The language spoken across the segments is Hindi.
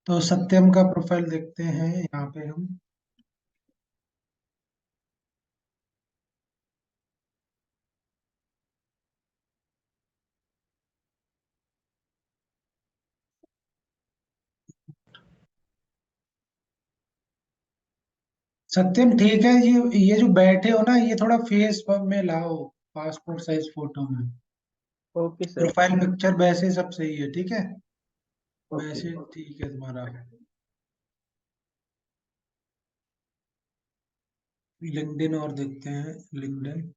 तो सत्यम का प्रोफाइल देखते हैं यहाँ पे हम। सत्यम ठीक है। ये जो बैठे हो ना, ये थोड़ा फेस में लाओ, पासपोर्ट साइज फोटो में। Okay sir. प्रोफाइल पिक्चर वैसे सब सही है, ठीक है। ओके। वैसे ठीक है तुम्हारा। लिंक्डइन और देखते हैं, लिंक्डइन।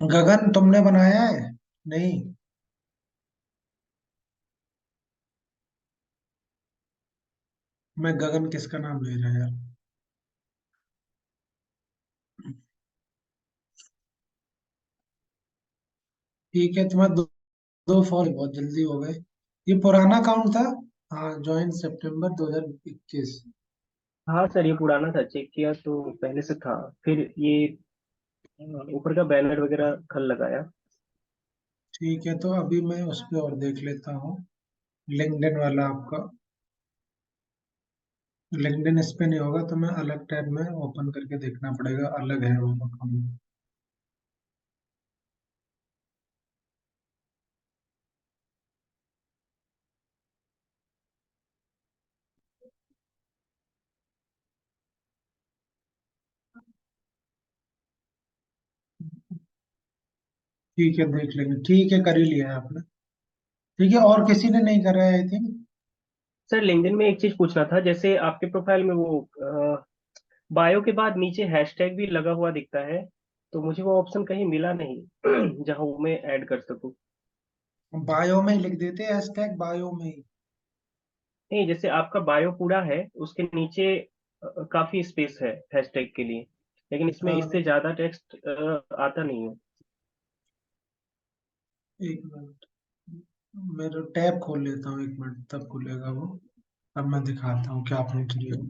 गगन तुमने बनाया है? नहीं। मैं गगन किसका नाम ले रहा यार। ठीक है, तुम्हारे दो फॉल बहुत जल्दी हो गए। ये पुराना अकाउंट था। हाँ, ज्वाइन सितंबर 2021। हाँ सर, ये पुराना था, चेक किया तो पहले से था। फिर ये ऊपर का बैनर वगैरह कल लगाया। ठीक है, तो अभी मैं उस पर और देख लेता हूँ। लिंक्डइन वाला आपका। लिंक्डइन इस पे नहीं होगा, तो मैं अलग टैब में ओपन करके देखना पड़ेगा, अलग है वो अकाउंट। ठीक है, देख लेंगे। ठीक है, कर ही लिया है आपने। ठीक है, और किसी ने नहीं करा है आई थिंक। सर लिंक्डइन में एक चीज पूछना था, जैसे आपके प्रोफाइल में वो बायो के बाद नीचे हैशटैग भी लगा हुआ दिखता है, तो मुझे वो ऑप्शन कहीं मिला नहीं जहां वो मैं ऐड कर सकूं। बायो में ही लिख देते हैं, हैशटैग बायो में ही। नहीं, जैसे आपका बायो पूरा है, उसके नीचे काफी स्पेस है हैशटैग के लिए, लेकिन इसमें इससे हाँ, ज्यादा टेक्स्ट आता नहीं है। एक मिनट। मेरा टैब खोल लेता हूँ, एक मिनट, तब खुलेगा वो। अब मैं दिखाता हूँ क्या आपने किया।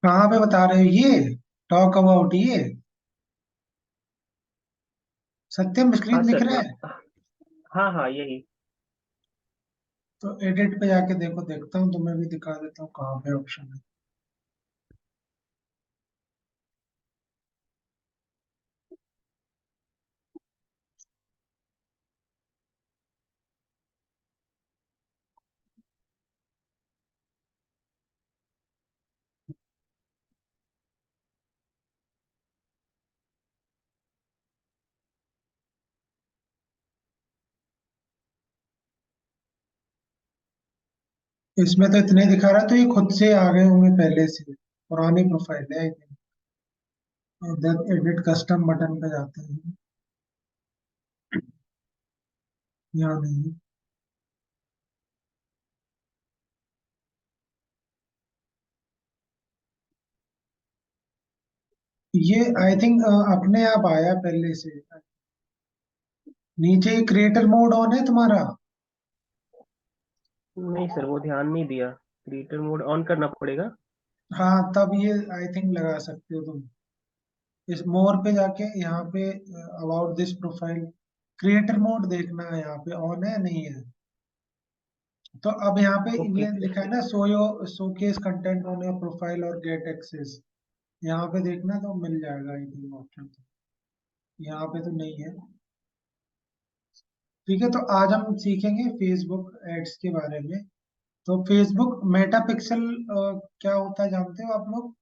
कहाँ पे बता रहे हो ये? टॉक अबाउट ये? सत्यम हाँ स्क्रीन दिख सर। रहा है? हाँ हाँ, यही। तो एडिट पे जाके देखो, देखता हूँ, तुम्हें भी दिखा देता हूँ कहाँ पे ऑप्शन है। इसमें तो इतने दिखा रहा है, तो ये खुद से आ गए होंगे पहले से, पुरानी प्रोफाइल है आई थिंक। इधर एडिट कस्टम बटन पे जाते हैं। यहाँ नहीं। ये आई थिंक अपने आप आया पहले से। नीचे क्रिएटर मोड ऑन है तुम्हारा? नहीं सर, वो ध्यान नहीं दिया। क्रिएटर मोड ऑन करना पड़ेगा। हाँ, तब ये आई थिंक लगा सकते हो तुम। इस मोर पे जाके यहाँ पे about this profile, creator mode देखना है, यहाँ पे ऑन है नहीं है। तो अब यहाँ पे ओके। ये लिखा है ना, showcase content on your profile और गेट एक्सेस। यहाँ पे देखना तो मिल जाएगा आई थिंक ऑप्शन। यहाँ पे तो नहीं है। ठीक है, तो आज हम सीखेंगे फेसबुक एड्स के बारे में। तो फेसबुक मेटा पिक्सल क्या होता है जानते हो आप लोग?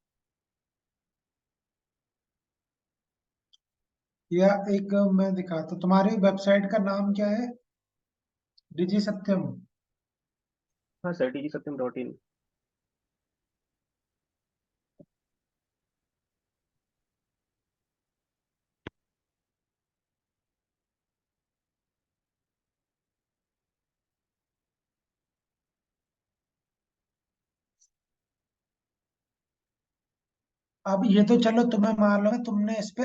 या एक मैं दिखाता हूँ, तुम्हारी वेबसाइट का नाम क्या है? डिजी सत्यम। हाँ सर, dgsatyam.in। अब ये तो चलो तुम्हें मालूम है, तुमने इस पे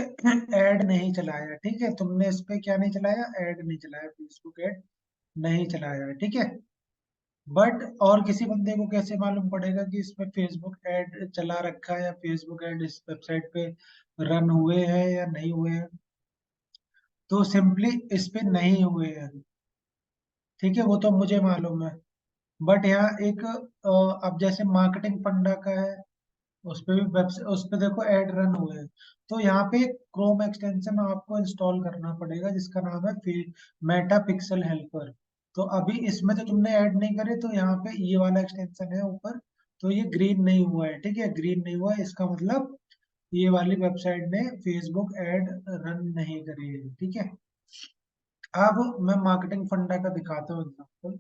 ऐड नहीं चलाया, ठीक है, तुमने इस पे क्या नहीं चलाया, ऐड नहीं चलाया, फेसबुक ऐड नहीं चलाया है, ठीक है। बट और किसी बंदे को कैसे मालूम पड़ेगा कि इसमें फेसबुक ऐड चला रखा है या फेसबुक ऐड इस वेबसाइट पे रन हुए हैं या नहीं हुए हैं? तो सिंपली इस पे नहीं हुए हैं, ठीक है, वो तो मुझे मालूम है। बट यहाँ एक अब जैसे मार्केटिंग फंडा का है, उस पे भी वेब उस पे देखो ऐड रन हुए हैं। तो यहाँ पे क्रोम एक्सटेंशन आपको इंस्टॉल करना पड़ेगा जिसका नाम है मेटा पिक्सल हेल्पर। तो अभी इसमें तो तुमने ऐड नहीं करे, तो यहाँ पे ये वाला एक्सटेंशन है ऊपर, तो ये ग्रीन नहीं हुआ है, ठीक है, ग्रीन नहीं हुआ है, इसका मतलब ये वाली वेबसाइट ने फेसबुक ऐड रन नहीं करी है, ठीक है। अब मैं मार्केटिंग फंडा का दिखाता हूँ एग्जाम्पल।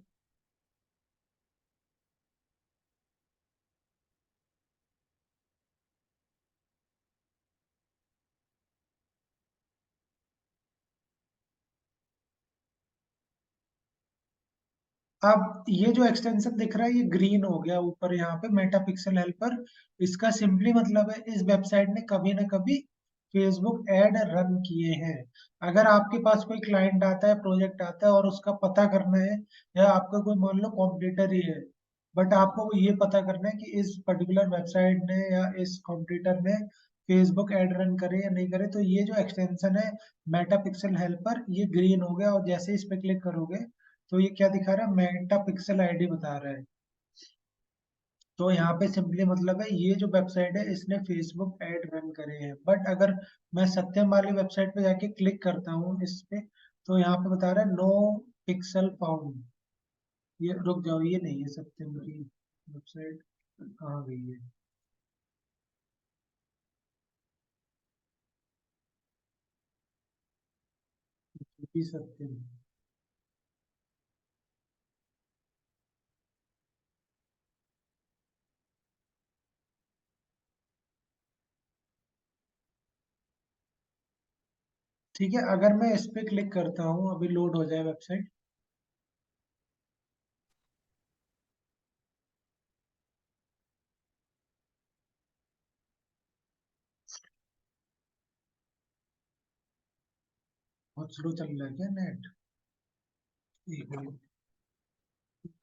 अब ये जो एक्सटेंशन दिख रहा है ये ग्रीन हो गया ऊपर यहाँ पे, मेटा पिक्सल हेल्पर। इसका सिंपली मतलब है इस वेबसाइट ने कभी ना कभी फेसबुक ऐड रन किए हैं। अगर आपके पास कोई क्लाइंट आता है, प्रोजेक्ट आता है और उसका पता करना है, या आपका कोई मान लो कॉम्पिटिटर ही है, बट आपको ये पता करना है कि इस पर्टिकुलर वेबसाइट ने या इस कॉम्पिटिटर ने फेसबुक ऐड रन करे या नहीं करे, तो ये जो एक्सटेंशन है मेटा पिक्सल हेल्पर, ये ग्रीन हो गया, और जैसे इस पे क्लिक करोगे तो ये क्या दिखा रहा है, मेटा पिक्सल आईडी बता रहा है। तो यहाँ पे सिंपली मतलब है ये जो वेबसाइट है इसने फेसबुक ऐड रन करे हैं। बट अगर मैं सत्यम वाली वेबसाइट पे जाके क्लिक करता हूँ इस पे, तो यहाँ पे बता रहा है नो पिक्सल फाउंड। ये रुक जाओ, ये नहीं है सत्यम की वेबसाइट, कहाँ गई है? ये सत्यम। ठीक है, अगर मैं इस पे क्लिक करता हूँ, अभी लोड हो जाए वेबसाइट। बहुत स्लो चल रहा है क्या नेट? एक मिनट,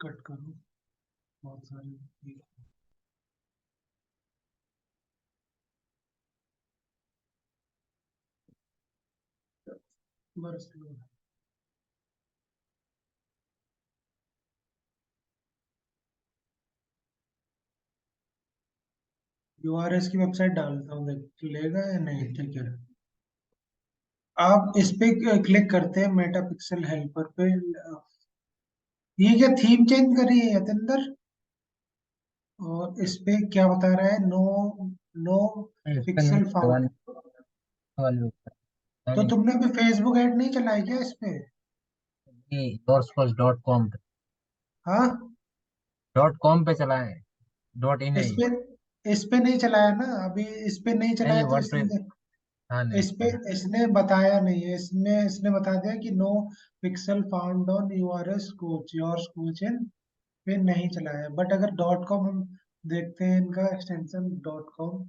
कट करो, बहुत सारे। बस यूआरएस की वेबसाइट डालता हूँ, देख लेगा या नहीं, ठीक है। आप इस पे क्लिक करते हैं मेटा पिक्सल हेल्पर पे। ये क्या थीम चेंज करी है यतिंदर? और इस पे क्या बता रहा है, नो नो इस पे नहीं, पिक्सल फाउंड। वाली तो तुमने अभी फेसबुक ऐड नहीं चलाई क्या इस पे? sourceforce.com पे, हाँ, पे चला है, डॉट इन इस नहीं। पे इस पे नहीं चलाया ना अभी, इस पे नहीं नहीं, चलाया तो वर्डप्रेस। इसलिए हाँ, नहीं इस पे चला। इसने बताया नहीं है, इसने इसने बता दिया कि no pixel found on URS coach your coach इन पे नहीं चलाया। बट अगर डॉट कॉम हम देखते हैं, इनका एक्सटेंशन डॉट कॉम,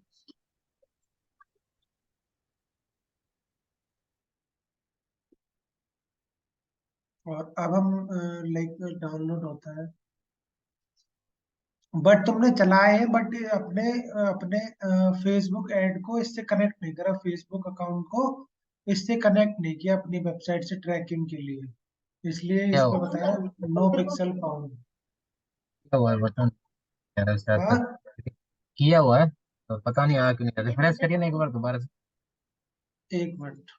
और अब हम लाइक डाउनलोड होता है। बट तुमने चलाए हैं, बट अपने अपने फेसबुक ऐड को इससे कनेक्ट नहीं करा, फेसबुक अकाउंट को इससे कनेक्ट नहीं किया अपनी वेबसाइट से ट्रैकिंग के लिए, इसलिए क्या इस पे हुआ? बताया नो पिक्सल फाउंड। क्या हुआ है बटन? कह रहा है शायद तक हाँ, किया हुआ है, तो पता नहीं आया क्यों नहीं। रिफ्रेश करिए ना एक बार दोबारा से। एक मिनट,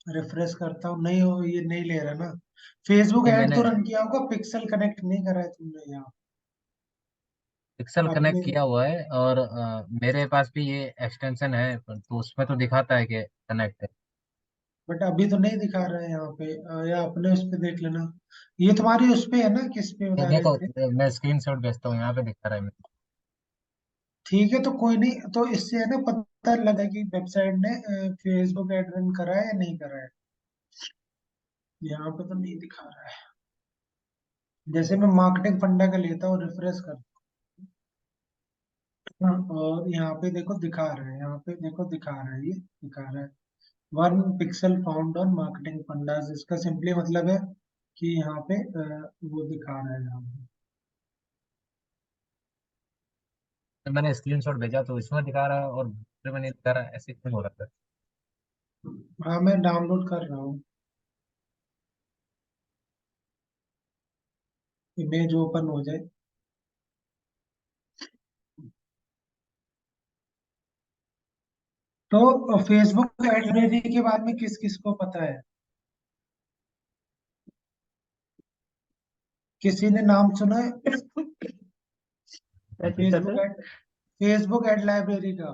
रिफ्रेश करता हूँ, नहीं हो, ये नहीं ले रहा ना। फेसबुक नहीं, ऐड तो मैंने रन किया होगा, पिक्सल कनेक्ट नहीं करा है तुमने यहाँ पिक्सल अपने। कनेक्ट किया हुआ है, और मेरे पास भी ये एक्सटेंशन है, तो उसमें तो दिखाता है कि कनेक्ट है। बट अभी तो नहीं दिखा रहा है यहाँ पे, या अपने उस पे देख लेना। ये तुम्हारी उस पे है ना, किस पे ये बता रहे देखो, थे? मैं स्क्रीनशॉट भेजता हूँ, यहाँ पे दिखा रहा है मेरे ठीक है, तो कोई नहीं, तो इससे है ना पता लगा कि वेबसाइट ने फेसबुक ऐड रन करा है या नहीं करा है। यहाँ पे तो नहीं दिखा रहा है। जैसे मैं मार्केटिंग फंडा का लेता हूँ, रिफ्रेश कर, हाँ, और यहाँ पे देखो दिखा रहा है, यहाँ पे देखो दिखा रहा है, ये दिखा रहा है 1 pixel found on marketing fundas. इसका सिंपली मतलब है कि यहाँ पे वो दिखा रहा है यहाँ पे। में। मैंने स्क्रीनशॉट भेजा तो इसमें दिखा रहा है और दूसरे में नहीं दिखा रहा है, ऐसे क्यों हो रहा है? हाँ, मैं डाउनलोड कर रहा हूँ, इमेज ओपन हो जाए। तो फेसबुक एड लाइब्रेरी के बारे में किस किस को पता है? किसी ने नाम सुना है क्या चीज का सर? फेसबुक एड लाइब्रेरी का?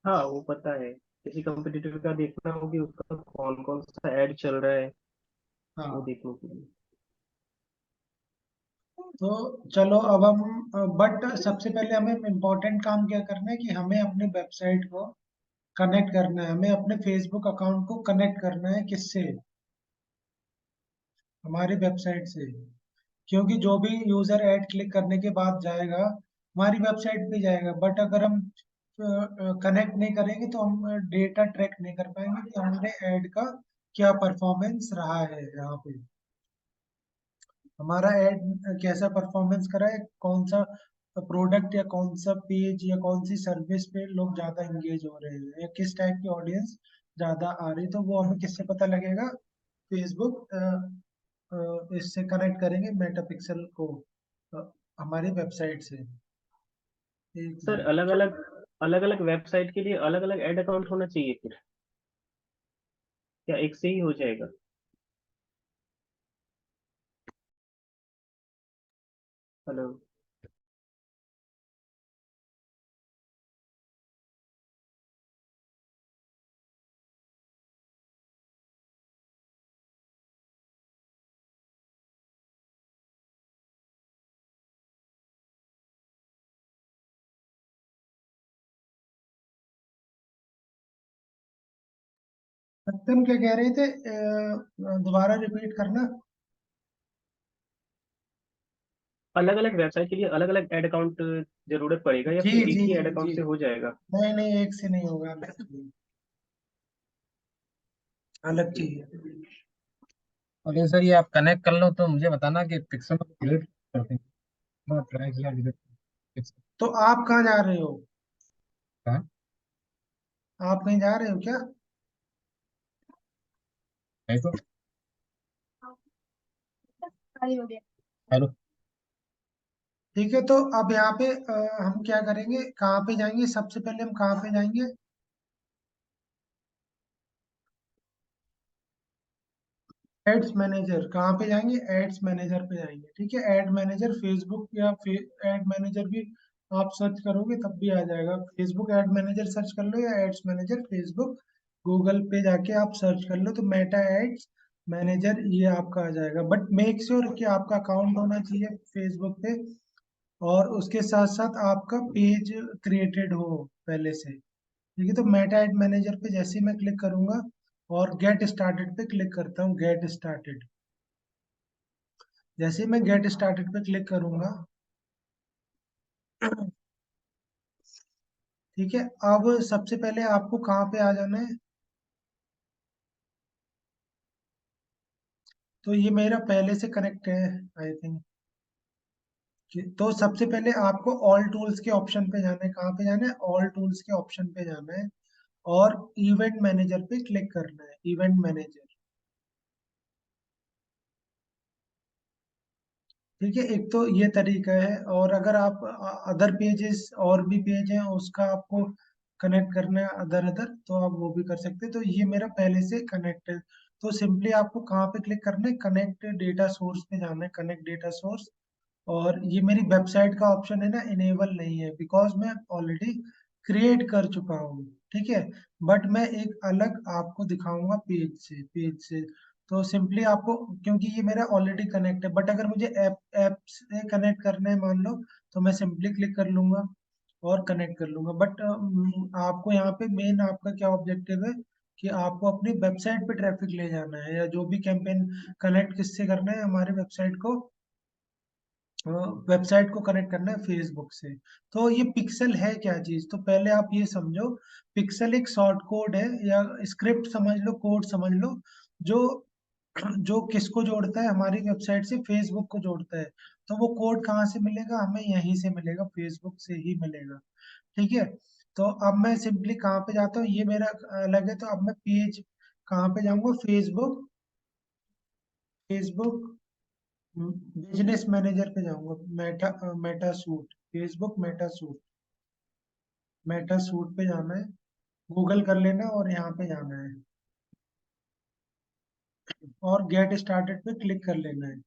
हाँ वो पता है, किसी कंपटीटर का देखना होगी, उसका कौन कौन सा ऐड चल रहा है वो हाँ, देखने के लिए। तो चलो अब हम, बट सबसे पहले हमें इम्पोर्टेंट काम क्या करना है कि हमें अपनी वेबसाइट को कनेक्ट करना है, हमें अपने फेसबुक अकाउंट को कनेक्ट करना है, किससे? हमारी वेबसाइट से। क्योंकि जो भी यूजर ऐड क्लिक करने के बाद जाएगा हमारी वेबसाइट पे जाएगा, बट अगर हम कनेक्ट नहीं करेंगे तो हम डेटा ट्रैक नहीं कर पाएंगे कि हमारे ऐड का क्या परफॉर्मेंस रहा है यहाँ पे, हमारा ऐड कैसा परफॉर्मेंस करा है, कौन सा प्रोडक्ट या कौन सा पेज या कौन सी सर्विस पे लोग ज्यादा एंगेज हो रहे हैं, या किस टाइप की ऑडियंस ज्यादा आ रही है। तो वो हमें किससे पता लगेगा? फेसबुक इससे कनेक्ट करेंगे मेटापिक्सल को, अ, हमारी वेबसाइट से। एक सर मिनट। अलग अलग वेबसाइट के लिए अलग अलग ऐड अकाउंट होना चाहिए फिर, या एक से ही हो जाएगा? हेलो। सत्यम क्या कह रहे थे? दोबारा रिपीट करना। अलग अलग वेबसाइट के लिए अलग अलग ऐड अकाउंट जरूरत पड़ेगा, या जी फिर एक जी ही जी ऐड जी, अकाउंट से हो जाएगा? नहीं नहीं, एक से नहीं होगा, अलग चाहिए। और ये सर, ये आप कनेक्ट कर लो तो मुझे बताना कि पिक्सल डिलीट करते हैं, ट्राई किया डिलीट पिक्सल तो आप कहाँ जा रहे हो? का। आप कहीं जा रहे हो क्या? नहीं तो। हेलो। ठीक है, तो अब यहाँ पे हम क्या करेंगे, कहाँ पे जाएंगे? सबसे पहले हम कहाँ पे जाएंगे? Ads manager. कहाँ पे जाएंगे? एड्स मैनेजर पे जाएंगे। ठीक है, एड मैनेजर फेसबुक, या एड मैनेजर भी आप सर्च करोगे तब भी आ जाएगा। फेसबुक एड मैनेजर सर्च कर लो या एड्स मैनेजर फेसबुक, गूगल पे जाके आप सर्च कर लो तो मेटा एड्स मैनेजर ये आपका आ जाएगा। बट मेक श्योर कि आपका अकाउंट होना चाहिए फेसबुक पे, और उसके साथ साथ आपका पेज क्रिएटेड हो पहले से। ठीक है, तो मेटा एड मैनेजर पे जैसे ही मैं क्लिक करूंगा और गेट स्टार्टेड पे क्लिक करता हूँ, गेट स्टार्टेड, जैसे ही मैं गेट स्टार्टेड पे क्लिक करूंगा, ठीक है, अब सबसे पहले आपको कहाँ पे आ जाना है? तो ये मेरा पहले से कनेक्ट है, आई थिंक। तो सबसे पहले आपको ऑल टूल्स के ऑप्शन पे जाना है। कहाँ पे जाना है? ऑल टूल्स के ऑप्शन पे जाना है, और इवेंट मैनेजर पे क्लिक करना है, इवेंट मैनेजर। ठीक है, एक तो ये तरीका है, और अगर आप अदर पेजेस और भी पेज हैं उसका आपको कनेक्ट करना है अदर अदर, तो आप वो भी कर सकते हैं। तो ये मेरा पहले से कनेक्ट है, तो सिंपली आपको कहाँ पे क्लिक करना है? कनेक्ट डेटा सोर्स पे जाना है, कनेक्ट डेटा सोर्स। और ये मेरी वेबसाइट का ऑप्शन है ना, इनेबल नहीं है, बिकॉज मैं ऑलरेडी क्रिएट कर चुका हूँ। ठीक है। बट मैं एक अलग आपको दिखाऊंगा पेज से। तो सिंपली आपको, क्योंकि ये मेरा ऑलरेडी कनेक्ट है, बट अगर मुझे ऐप से कनेक्ट करना है मान लो, तो मैं सिंपली क्लिक कर लूंगा और कनेक्ट कर लूंगा। बट आपको यहाँ पे मेन आपका क्या ऑब्जेक्टिव है कि आपको अपनी वेबसाइट पे ट्रैफिक ले जाना है, या जो भी कैंपेन कनेक्ट किससे करना है, हमारे वेबसाइट को, वेबसाइट को कनेक्ट करना है फेसबुक से। तो ये पिक्सल है क्या चीज, तो पहले आप ये समझो। पिक्सल एक शॉर्ट कोड है, या स्क्रिप्ट समझ लो, कोड समझ लो, जो जो किसको जोड़ता है, हमारी वेबसाइट से फेसबुक को जोड़ता है। तो वो कोड कहाँ से मिलेगा, हमें यहीं से मिलेगा, फेसबुक से ही मिलेगा। ठीक है। तो अब मैं सिंपली कहाँ पे जाता हूँ, ये मेरा अलग है, तो अब मैं पेज कहाँ पे जाऊंगा, फेसबुक, फेसबुक बिजनेस मैनेजर पे जाऊंगा, Meta suit, Facebook Meta suit, Meta suit पे जाना है, गूगल कर लेना और यहाँ पे जाना है, और गेट स्टार्टेड पे क्लिक कर लेना है।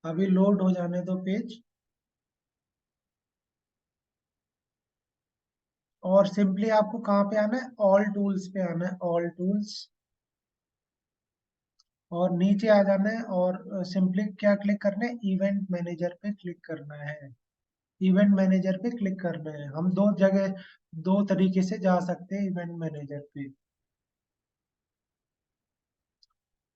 अभी लोड हो जाने दो पेज, और सिंपली आपको कहाँ पे आना है, ऑल टूल्स पे आना है, ऑल टूल्स, और नीचे आ जाना है, और सिंपली क्या क्लिक करना है, इवेंट मैनेजर पे क्लिक करना है। इवेंट मैनेजर पे क्लिक करना है, हम दो जगह, दो तरीके से जा सकते हैं इवेंट मैनेजर पे।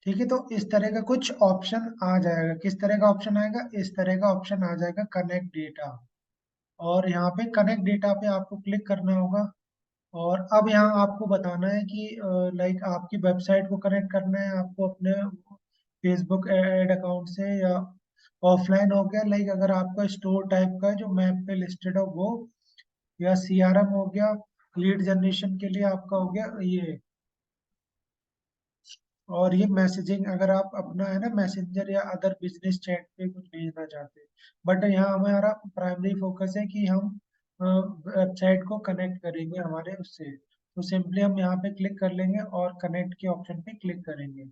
ठीक है। तो इस तरह का कुछ ऑप्शन आ जाएगा, किस तरह का ऑप्शन आएगा, इस तरह का ऑप्शन आ जाएगा, कनेक्ट डेटा। और यहाँ पे कनेक्ट डेटा पे आपको क्लिक करना होगा। और अब यहाँ आपको बताना है कि लाइक आपकी वेबसाइट को कनेक्ट करना है आपको अपने फेसबुक एड अकाउंट से, या ऑफलाइन हो गया, लाइक अगर आपका स्टोर टाइप का है जो मैप पे लिस्टेड हो वो, या सीआरएम हो गया, लीड जनरेशन के लिए आपका हो गया ये, और ये मैसेजिंग अगर आप अपना है ना मैसेंजर या अदर बिजनेस चैट पे कुछ भेजना चाहते हैं। बट यहाँ हमारा प्राइमरी फोकस है कि हम वेबसाइट को कनेक्ट करेंगे हमारे उससे। तो सिंपली हम यहाँ पे क्लिक कर लेंगे और कनेक्ट के ऑप्शन पे क्लिक करेंगे।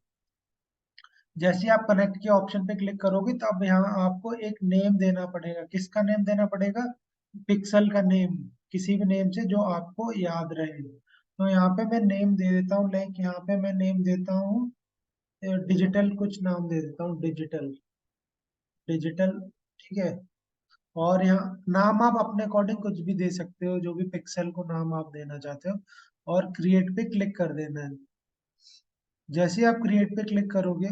जैसे ही आप कनेक्ट के ऑप्शन पे क्लिक करोगे, तो अब यहाँ आपको एक नेम देना पड़ेगा, किसका नेम देना पड़ेगा, पिक्सल का नेम, किसी भी नेम से जो आपको याद रहे। तो यहाँ पे मैं नेम दे देता हूँ, लाइक यहाँ पे मैं नेम देता हूँ डिजिटल, कुछ नाम दे देता हूँ, डिजिटल, डिजिटल। ठीक है। और यहाँ नाम आप अपने अकॉर्डिंग कुछ भी दे सकते हो, जो भी पिक्सल को नाम आप देना चाहते हो, और क्रिएट पे क्लिक कर देना है। जैसे ही आप क्रिएट पे क्लिक करोगे,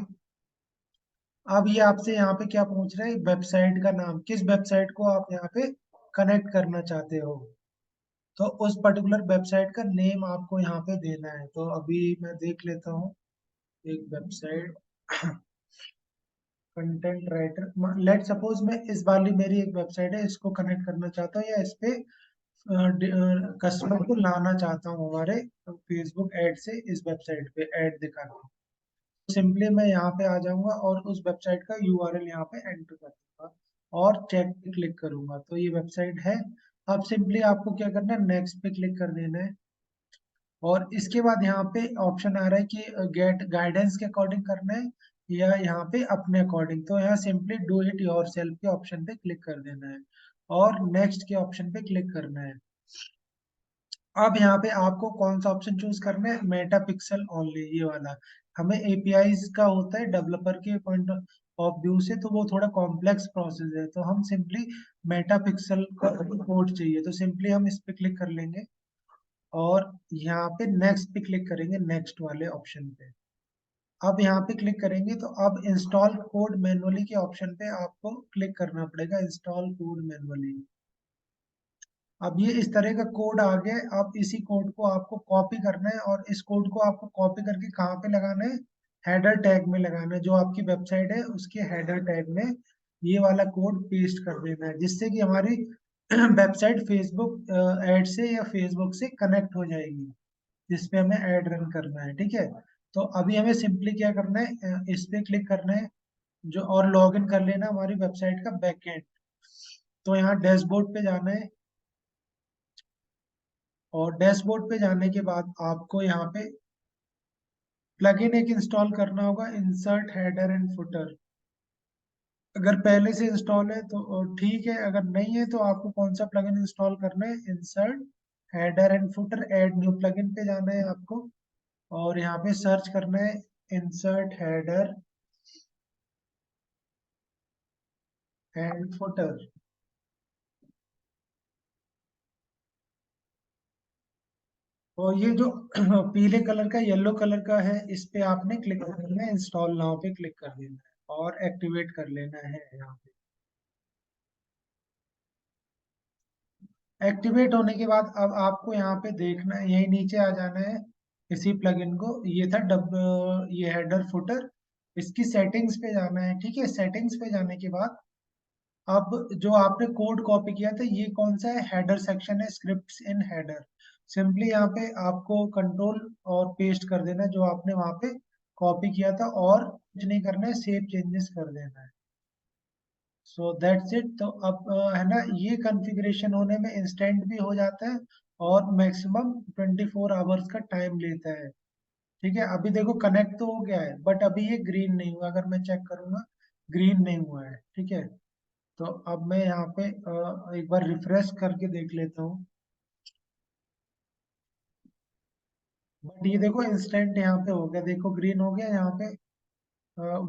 अब ये आपसे यहाँ पे क्या पूछ रहा है, वेबसाइट का नाम, किस वेबसाइट को आप यहाँ पे कनेक्ट करना चाहते हो। तो उस पर्टिकुलर वेबसाइट का नेम आपको यहाँ पे देना है। तो अभी मैं देख लेता हूँ एक website, content writer, let suppose मैं इस वाली मेरी एक वेबसाइट है, इसको कनेक्ट करना चाहता हूँ, या इस पे कस्टमर को लाना चाहता हूँ हमारे फेसबुक ऐड से इस वेबसाइट पे ऐड दिखा के। सिंपली मैं यहाँ पे आ जाऊंगा और उस वेबसाइट का यूआरएल यहाँ पे एंटर कर दूंगा, और चेक पे क्लिक करूंगा, तो ये वेबसाइट है। अब सिंपली आपको क्या करना है, नेक्स्ट पे क्लिक कर देना है। और इसके बाद यहाँ पे ऑप्शन आ रहा है कि गेट गाइडेंस के अकॉर्डिंग करना है, या यहाँ पे अपने अकॉर्डिंग। तो यहाँ simply do it your self के ऑप्शन पे क्लिक कर देना है, और नेक्स्ट के ऑप्शन पे क्लिक करना है। अब यहाँ पे आपको कौन सा ऑप्शन चूज करना है, मेटा पिक्सल ओनली, ये वाला। हमें एपीआईज का होता है डेवलपर के पॉइंट ऑफ व्यू से, तो वो थोड़ा कॉम्प्लेक्स प्रोसेस है, तो हम सिंपली मेटा पिक्सल का कोड चाहिए, तो सिंपली हम इस पे क्लिक कर लेंगे, और यहाँ पे नेक्स्ट पे क्लिक करेंगे, नेक्स्ट वाले ऑप्शन पे। अब यहाँ पे क्लिक करेंगे, तो अब इंस्टॉल कोड मैनुअली के ऑप्शन पे आपको क्लिक करना पड़ेगा, इंस्टॉल कोड मैनुअली। अब ये इस तरह का कोड आ गया है। अब इसी कोड को आपको कॉपी करना है, और इस कोड को आपको कॉपी करके कहाँ पे लगाना है, हेडर टैग में लगाना है, जो आपकी वेबसाइट है उसके हेडर टैग में ये वाला कोड पेस्ट कर देना है, जिससे कि हमारी वेबसाइट फेसबुक ऐड से या फेसबुक से कनेक्ट हो जाएगी, जिसपे हमें ऐड रन करना है। ठीक है। तो अभी हमें सिंपली क्या करना है, इस पे क्लिक करना है, जो और लॉग इन कर लेना हमारी वेबसाइट का बैकएंड। तो यहाँ डैशबोर्ड पे जाना है, और डैशबोर्ड पे जाने के बाद आपको यहाँ पे प्लगइन एक इंस्टॉल करना होगा, इंसर्ट हेडर एंड फुटर। अगर पहले से इंस्टॉल है तो ठीक है, अगर नहीं है तो आपको कौन सा प्लगइन इंस्टॉल करना है, insert header and footer, add new plugin पे जाना है आपको, और यहाँ पे सर्च करना है इंसर्ट हेडर एंड फुटर। और ये जो पीले कलर का येलो कलर का है, इस पे आपने क्लिक करना है, इंस्टॉल नाउ पे क्लिक कर देना है और एक्टिवेट कर लेना है यहाँ पे। एक्टिवेट होने के बाद अब आपको यहाँ पे देखना है, यही नीचे आ जाना है इसी प्लगइन को, ये था ये हेडर फुटर, इसकी सेटिंग्स पे जाना है। ठीक है, सेटिंग्स पे जाने के बाद अब जो आपने कोड कॉपी किया था, ये कौन सा है, हेडर सेक्शन है, स्क्रिप्ट्स इन हेडर। सिंपली यहाँ पे आपको कंट्रोल और पेस्ट कर देना है जो आपने वहां पे कॉपी किया था, और कुछ नहीं करना है, सेव चेंजेस कर देना है। So that's it. तो अब है ना, ये कॉन्फ़िगरेशन होने में इंस्टेंट भी हो जाता है, और मैक्सिमम 24 आवर्स का टाइम लेता है। ठीक है, अभी देखो कनेक्ट तो हो गया है, बट अभी ये ग्रीन नहीं हुआ, अगर मैं चेक करूंगा ग्रीन नहीं हुआ है। ठीक है, तो अब मैं यहाँ पे एक बार रिफ्रेश करके देख लेता हूँ, बट ये देखो इंस्टेंट यहाँ पे हो गया, देखो ग्रीन हो गया यहाँ पे,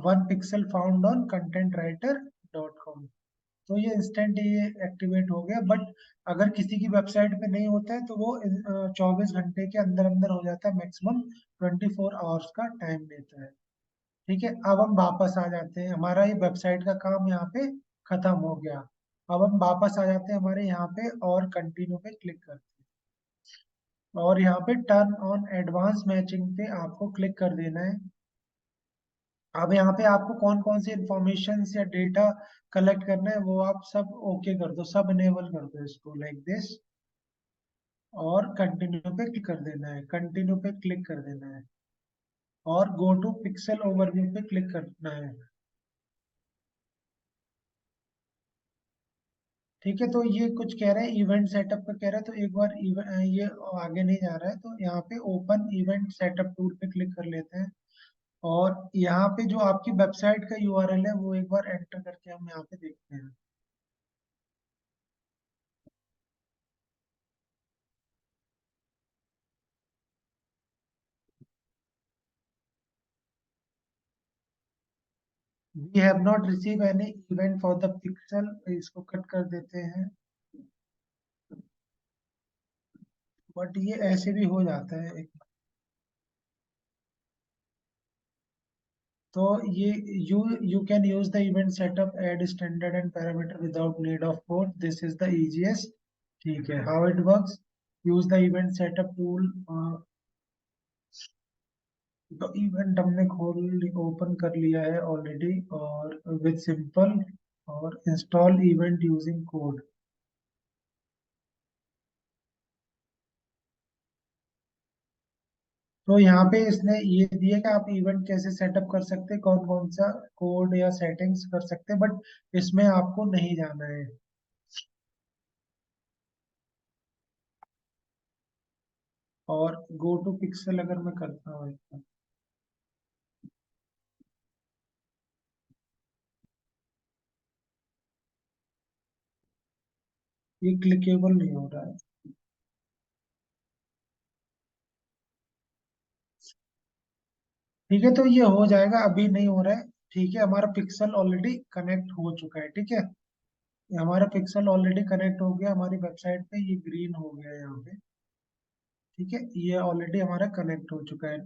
1 पिक्सल फाउंड ऑन contentvwriter.com। तो ये इंस्टेंट ये एक्टिवेट हो गया, बट अगर किसी की वेबसाइट पे नहीं होता है तो वो 24 घंटे के अंदर अंदर हो जाता है, मैक्सिमम 24 आवर्स का टाइम लेता है। ठीक है, अब हम वापस आ जाते हैं, हमारा ये वेबसाइट का काम यहाँ पे खत्म हो गया। अब हम वापस आ जाते हैं हमारे यहाँ पे, और कंटिन्यू पे क्लिक करते हैं, और यहाँ पे टर्न ऑन एडवांस मैचिंग पे आपको क्लिक कर देना है। अब यहाँ पे आपको कौन कौन सी इंफॉर्मेशन या डेटा कलेक्ट करना है वो आप सब ओके कर दो, सब इनेबल कर दो इसको, लाइक दिस, और कंटिन्यू पे क्लिक कर देना है, कंटिन्यू पे क्लिक कर देना है, और गो टू पिक्सल ओवरव्यू पे क्लिक करना है। ठीक है, तो ये कुछ कह रहा है इवेंट सेटअप का कह रहा है, तो एक बार ये आगे नहीं जा रहा है, तो यहाँ पे ओपन इवेंट सेटअप टूल पे क्लिक कर लेते हैं, और यहाँ पे जो आपकी वेबसाइट का यूआरएल है वो एक बार एंटर करके हम यहाँ पे देखते हैं। We have not receive any event for the pixel, इसको कट कर देते हैं, बट ये ऐसे भी हो जाता है एक। तो ये you can use the event setup ad standard and parameter without need of code, this is the easiest. ठीक है, how it works, use the event setup tool. तो इवेंट हमने खोल ओपन कर लिया है ऑलरेडी, और विद सिंपल, और इंस्टॉल इवेंट यूजिंग कोड। तो यहाँ पे इसने ये दिया कि आप इवेंट कैसे सेटअप कर सकते हैं, कौन कौन सा कोड या सेटिंग्स कर सकते हैं, बट इसमें आपको नहीं जाना है। और गो टू पिक्सल अगर मैं करता हूँ इसका, ये क्लिकेबल नहीं हो रहा है। ठीक है, तो ये हो जाएगा, अभी नहीं हो रहा है। ठीक है, हमारा पिक्सल ऑलरेडी कनेक्ट हो चुका है। ठीक है, ये हमारा पिक्सल ऑलरेडी कनेक्ट हो गया हमारी वेबसाइट पे, ये ग्रीन हो गया यहाँ पे। ठीक है, ये ऑलरेडी हमारा कनेक्ट हो चुका है।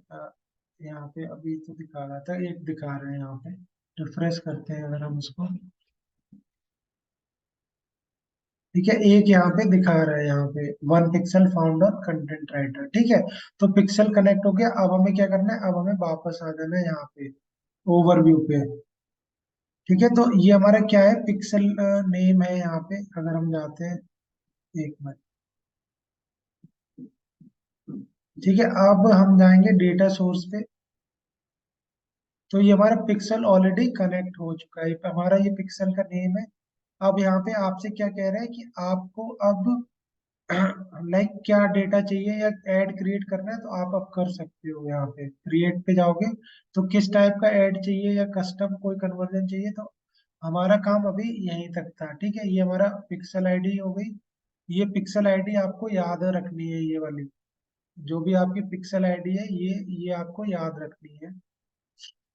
यहाँ पे अभी तो दिखा रहा था, एक दिखा रहे हैं यहाँ पे, रिफ्रेश करते हैं अगर हम इसको। ठीक है, एक यहाँ पे दिखा रहा है, यहाँ पे 1 pixel found on content writer. ठीक है, तो पिक्सल कनेक्ट हो गया, अब हमें क्या करना है, अब हमें वापस आ जाना है यहाँ पे ओवरव्यू पे। ठीक है, तो ये हमारा क्या है, पिक्सल नेम है यहाँ पे, अगर हम जाते हैं, एक मिनट। ठीक है, अब हम जाएंगे डेटा सोर्स पे, तो ये हमारा पिक्सल ऑलरेडी कनेक्ट हो चुका है, हमारा ये पिक्सल का नेम है। अब यहाँ पे आपसे क्या कह रहा है कि आपको अब लाइक क्या डेटा चाहिए या ऐड क्रिएट करना है तो आप अब कर सकते हो। यहाँ पे क्रिएट पे जाओगे तो किस टाइप का ऐड चाहिए या कस्टम कोई कन्वर्जन चाहिए, तो हमारा काम अभी यहीं तक था। ठीक है, ये हमारा पिक्सल आईडी हो गई। ये पिक्सल आईडी आपको याद रखनी है, ये वाली जो भी आपकी पिक्सल आईडी है ये आपको याद रखनी है।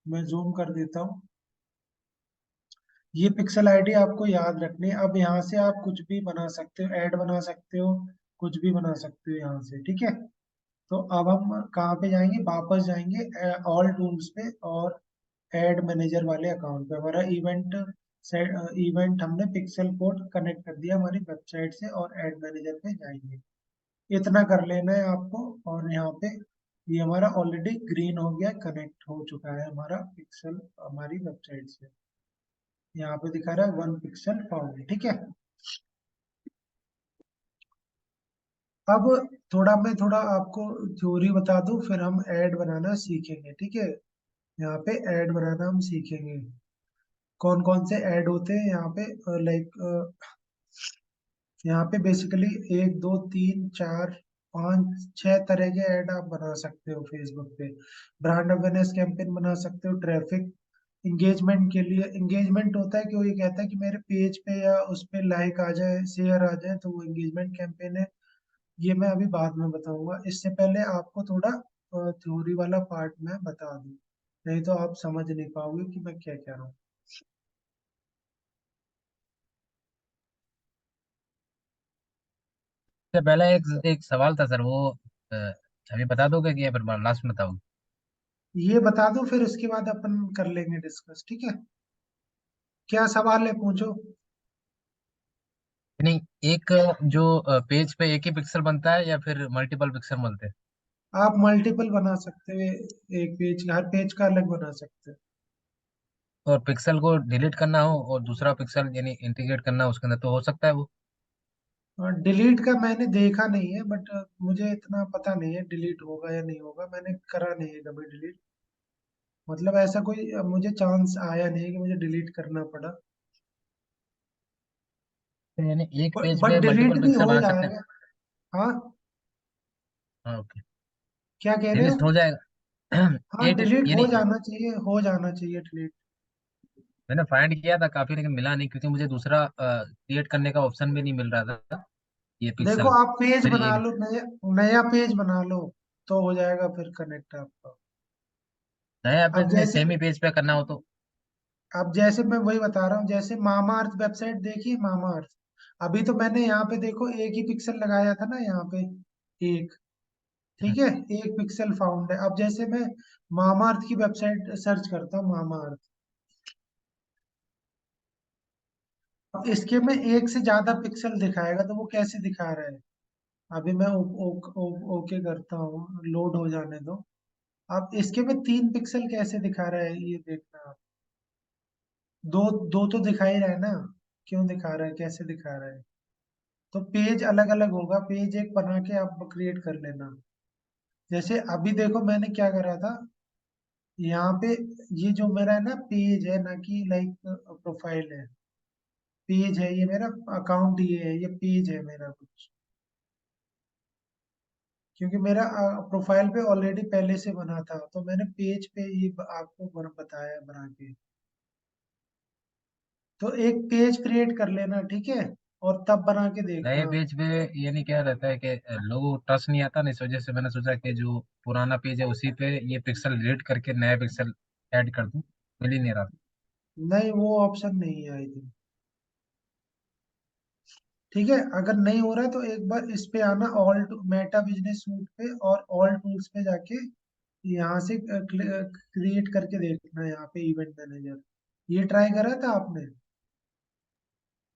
मैं जूम कर देता हूँ। ये पिक्सल आईडी आपको याद रखनी है। अब यहाँ से आप कुछ भी बना सकते हो, ऐड बना सकते हो, कुछ भी बना सकते हो यहाँ से। ठीक है, तो अब हम कहाँ पे जाएंगे, वापस जाएंगे ऑल टूल्स पे और ऐड मैनेजर वाले अकाउंट पे। हमारा इवेंट इवेंट हमने पिक्सल कोड कनेक्ट कर दिया हमारी वेबसाइट से, और ऐड मैनेजर पे जाएंगे। इतना कर लेना है आपको। और यहाँ पे ये हमारा ऑलरेडी ग्रीन हो गया, कनेक्ट हो चुका है हमारा पिक्सल हमारी वेबसाइट से। यहाँ पे दिखा रहा है 1 पिक्सल फाउंड। ठीक है, अब मैं थोड़ा आपको थ्योरी बता दूं, फिर हम ऐड बनाना सीखेंगे। ठीक है, यहाँ पे ऐड बनाना हम सीखेंगे। कौन कौन से ऐड होते हैं यहाँ पे, लाइक यहाँ पे बेसिकली 1 2 3 4 5 6 तरह के ऐड आप बना सकते हो फेसबुक पे। ब्रांड अवेयरनेस कैंपेन बना सकते हो, ट्रैफिक इंगेजमेंट के लिए। इंगेजमेंट होता है कि वो ये कहता है कि मेरे पेज पे या उस पे लाइक आ जाए, शेयर आ जाए, तो वो इंगेजमेंट कैंपेन है। ये मैं अभी बाद में बताऊंगा, इससे पहले आपको थोड़ा थ्योरी वाला पार्ट मैं बता दूं, नहीं तो आप समझ नहीं पाओगे कि मैं क्या कह रहा हूँ। इससे पहले एक एक सवाल था सर, वो अ, अभी बता दोगे कि या फिर लास्ट में बताओगे? ये बता दो, फिर उसके बाद अपन कर लेंगे डिस्कस। ठीक है, क्या सवाल है पूछो। नहीं, एक जो पेज पे एक ही पिक्सल बनता है या फिर मल्टीपल पिक्सल बनते हैं? आप मल्टीपल बना सकते हो, एक पेज हर पेज का अलग बना सकते हो। और पिक्सल को डिलीट करना हो और दूसरा पिक्सल यानी इंटीग्रेट करना हो उसके अंदर, तो हो सकता है वो? और डिलीट का मैंने देखा नहीं है, बट मुझे इतना पता नहीं है डिलीट होगा या नहीं होगा। मैंने करा नहीं है कभी डिलीट, मतलब ऐसा कोई मुझे चांस आया नहीं कि मुझे डिलीट करना पड़ा। तो यानी एक पेज बट पे डिलीट मल्टीपल भी पिक्सल हो बना सकते हैं? जाएगा। हाँ, हाँ, ओके। क्या कह रहे हो। डिलीट हो जाएगा। हाँ, एट डिलीट हो यानी जाना चाहिए, हो जाना चाहिए डिलीट। मैंने फाइंड किया था काफी, लेकिन मिला नहीं, क्योंकि मुझे दूसरा क्रिएट करने का ऑप्शन भी नहीं मिल रहा था, ये देखो, पिक्सल। आप पेज फिर बना ये लो, नया नया पेज बना लो, तो हो जाएगा फिर कनेक्ट आपका। नया अब पेज नहीं, जैसे सेम ही पेज पे करना हो तो? अब जैसे मैं वही बता रहा हूँ, जैसे मामा अर्थ वेबसाइट देखिए, मामा अर्थ। अभी तो मैंने यहाँ पे देखो एक ही पिक्सल लगाया था ना यहाँ पे, एक। ठीक है, 1 पिक्सल फाउंड है। अब जैसे मैं मामा अर्थ की वेबसाइट सर्च करता हूँ, मामा अर्थ, अब इसके में एक से ज्यादा पिक्सल दिखाएगा, तो वो कैसे दिखा रहा है। अभी मैं ओके करता हूँ, लोड हो जाने दो। अब इसके में 3 पिक्सल कैसे दिखा रहा है, ये देखना आप। दो दो तो दिखा ही रहा है ना, क्यों दिखा रहा है, कैसे दिखा रहा है। तो पेज अलग अलग होगा, पेज एक बना के आप क्रिएट कर लेना। जैसे अभी देखो मैंने क्या करा था, यहाँ पे ये जो मेरा है ना पेज है, ना कि लाइक प्रोफाइल है। पेज है ये मेरा, अकाउंट ये है, ये पेज है मेरा कुछ। क्योंकि मेरा प्रोफाइल पे ऑलरेडी पहले से बना था, तो मैंने पेज पे ये आपको बताया बना के। तो एक पेज क्रिएट कर लेना, ठीक है, और तब बना के नए देखना। पेज पे यानी क्या रहता है कि लोगों को ट्रस्ट नहीं आता ना, इस वजह से मैंने सोचा कि जो पुराना पेज है उसी पे ये पिक्सल डिलीट करके नया पिक्सल ऐड कर दूं। मिल ही नहीं रहा। नहीं, वो ऑप्शन नहीं है आई थिंक। ठीक है, अगर नहीं हो रहा है तो एक बार इस पे आना, ऑल मेटा बिजनेस सूट पे, और ऑल टूल्स पे जाके यहाँ से क्रिएट करके देखना, यहाँ पे इवेंट मैनेजर। ये ट्राई करा था आपने।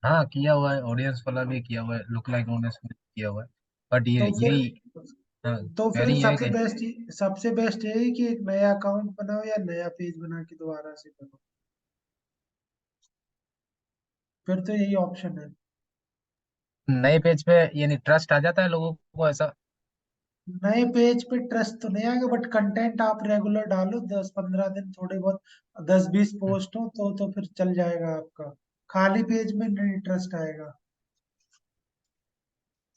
हाँ, किया हुआ है, ऑडियंस वाला भी किया हुआ है, लुक लाइक ऑडियंस भी किया हुआ है। बट ये तो फिर यही तो फिर क्वेरी है सबसे कि बेस्ट सबसे बेस्ट यही कि एक नया अकाउंट बनाओ या नया पेज बना के दोबारा से करो। फिर तो यही ऑप्शन है। नए पेज पे यानी ट्रस्ट आ जाता है लोगों को ऐसा? नए पेज पे ट्रस्ट तो नहीं आएगा, बट कंटेंट आप रेगुलर डालो, 10 15 दिन थोड़े बहुत 10 20 पोस्ट हो तो फिर चल जाएगा आपका। खाली पेज में नहीं ट्रस्ट आएगा।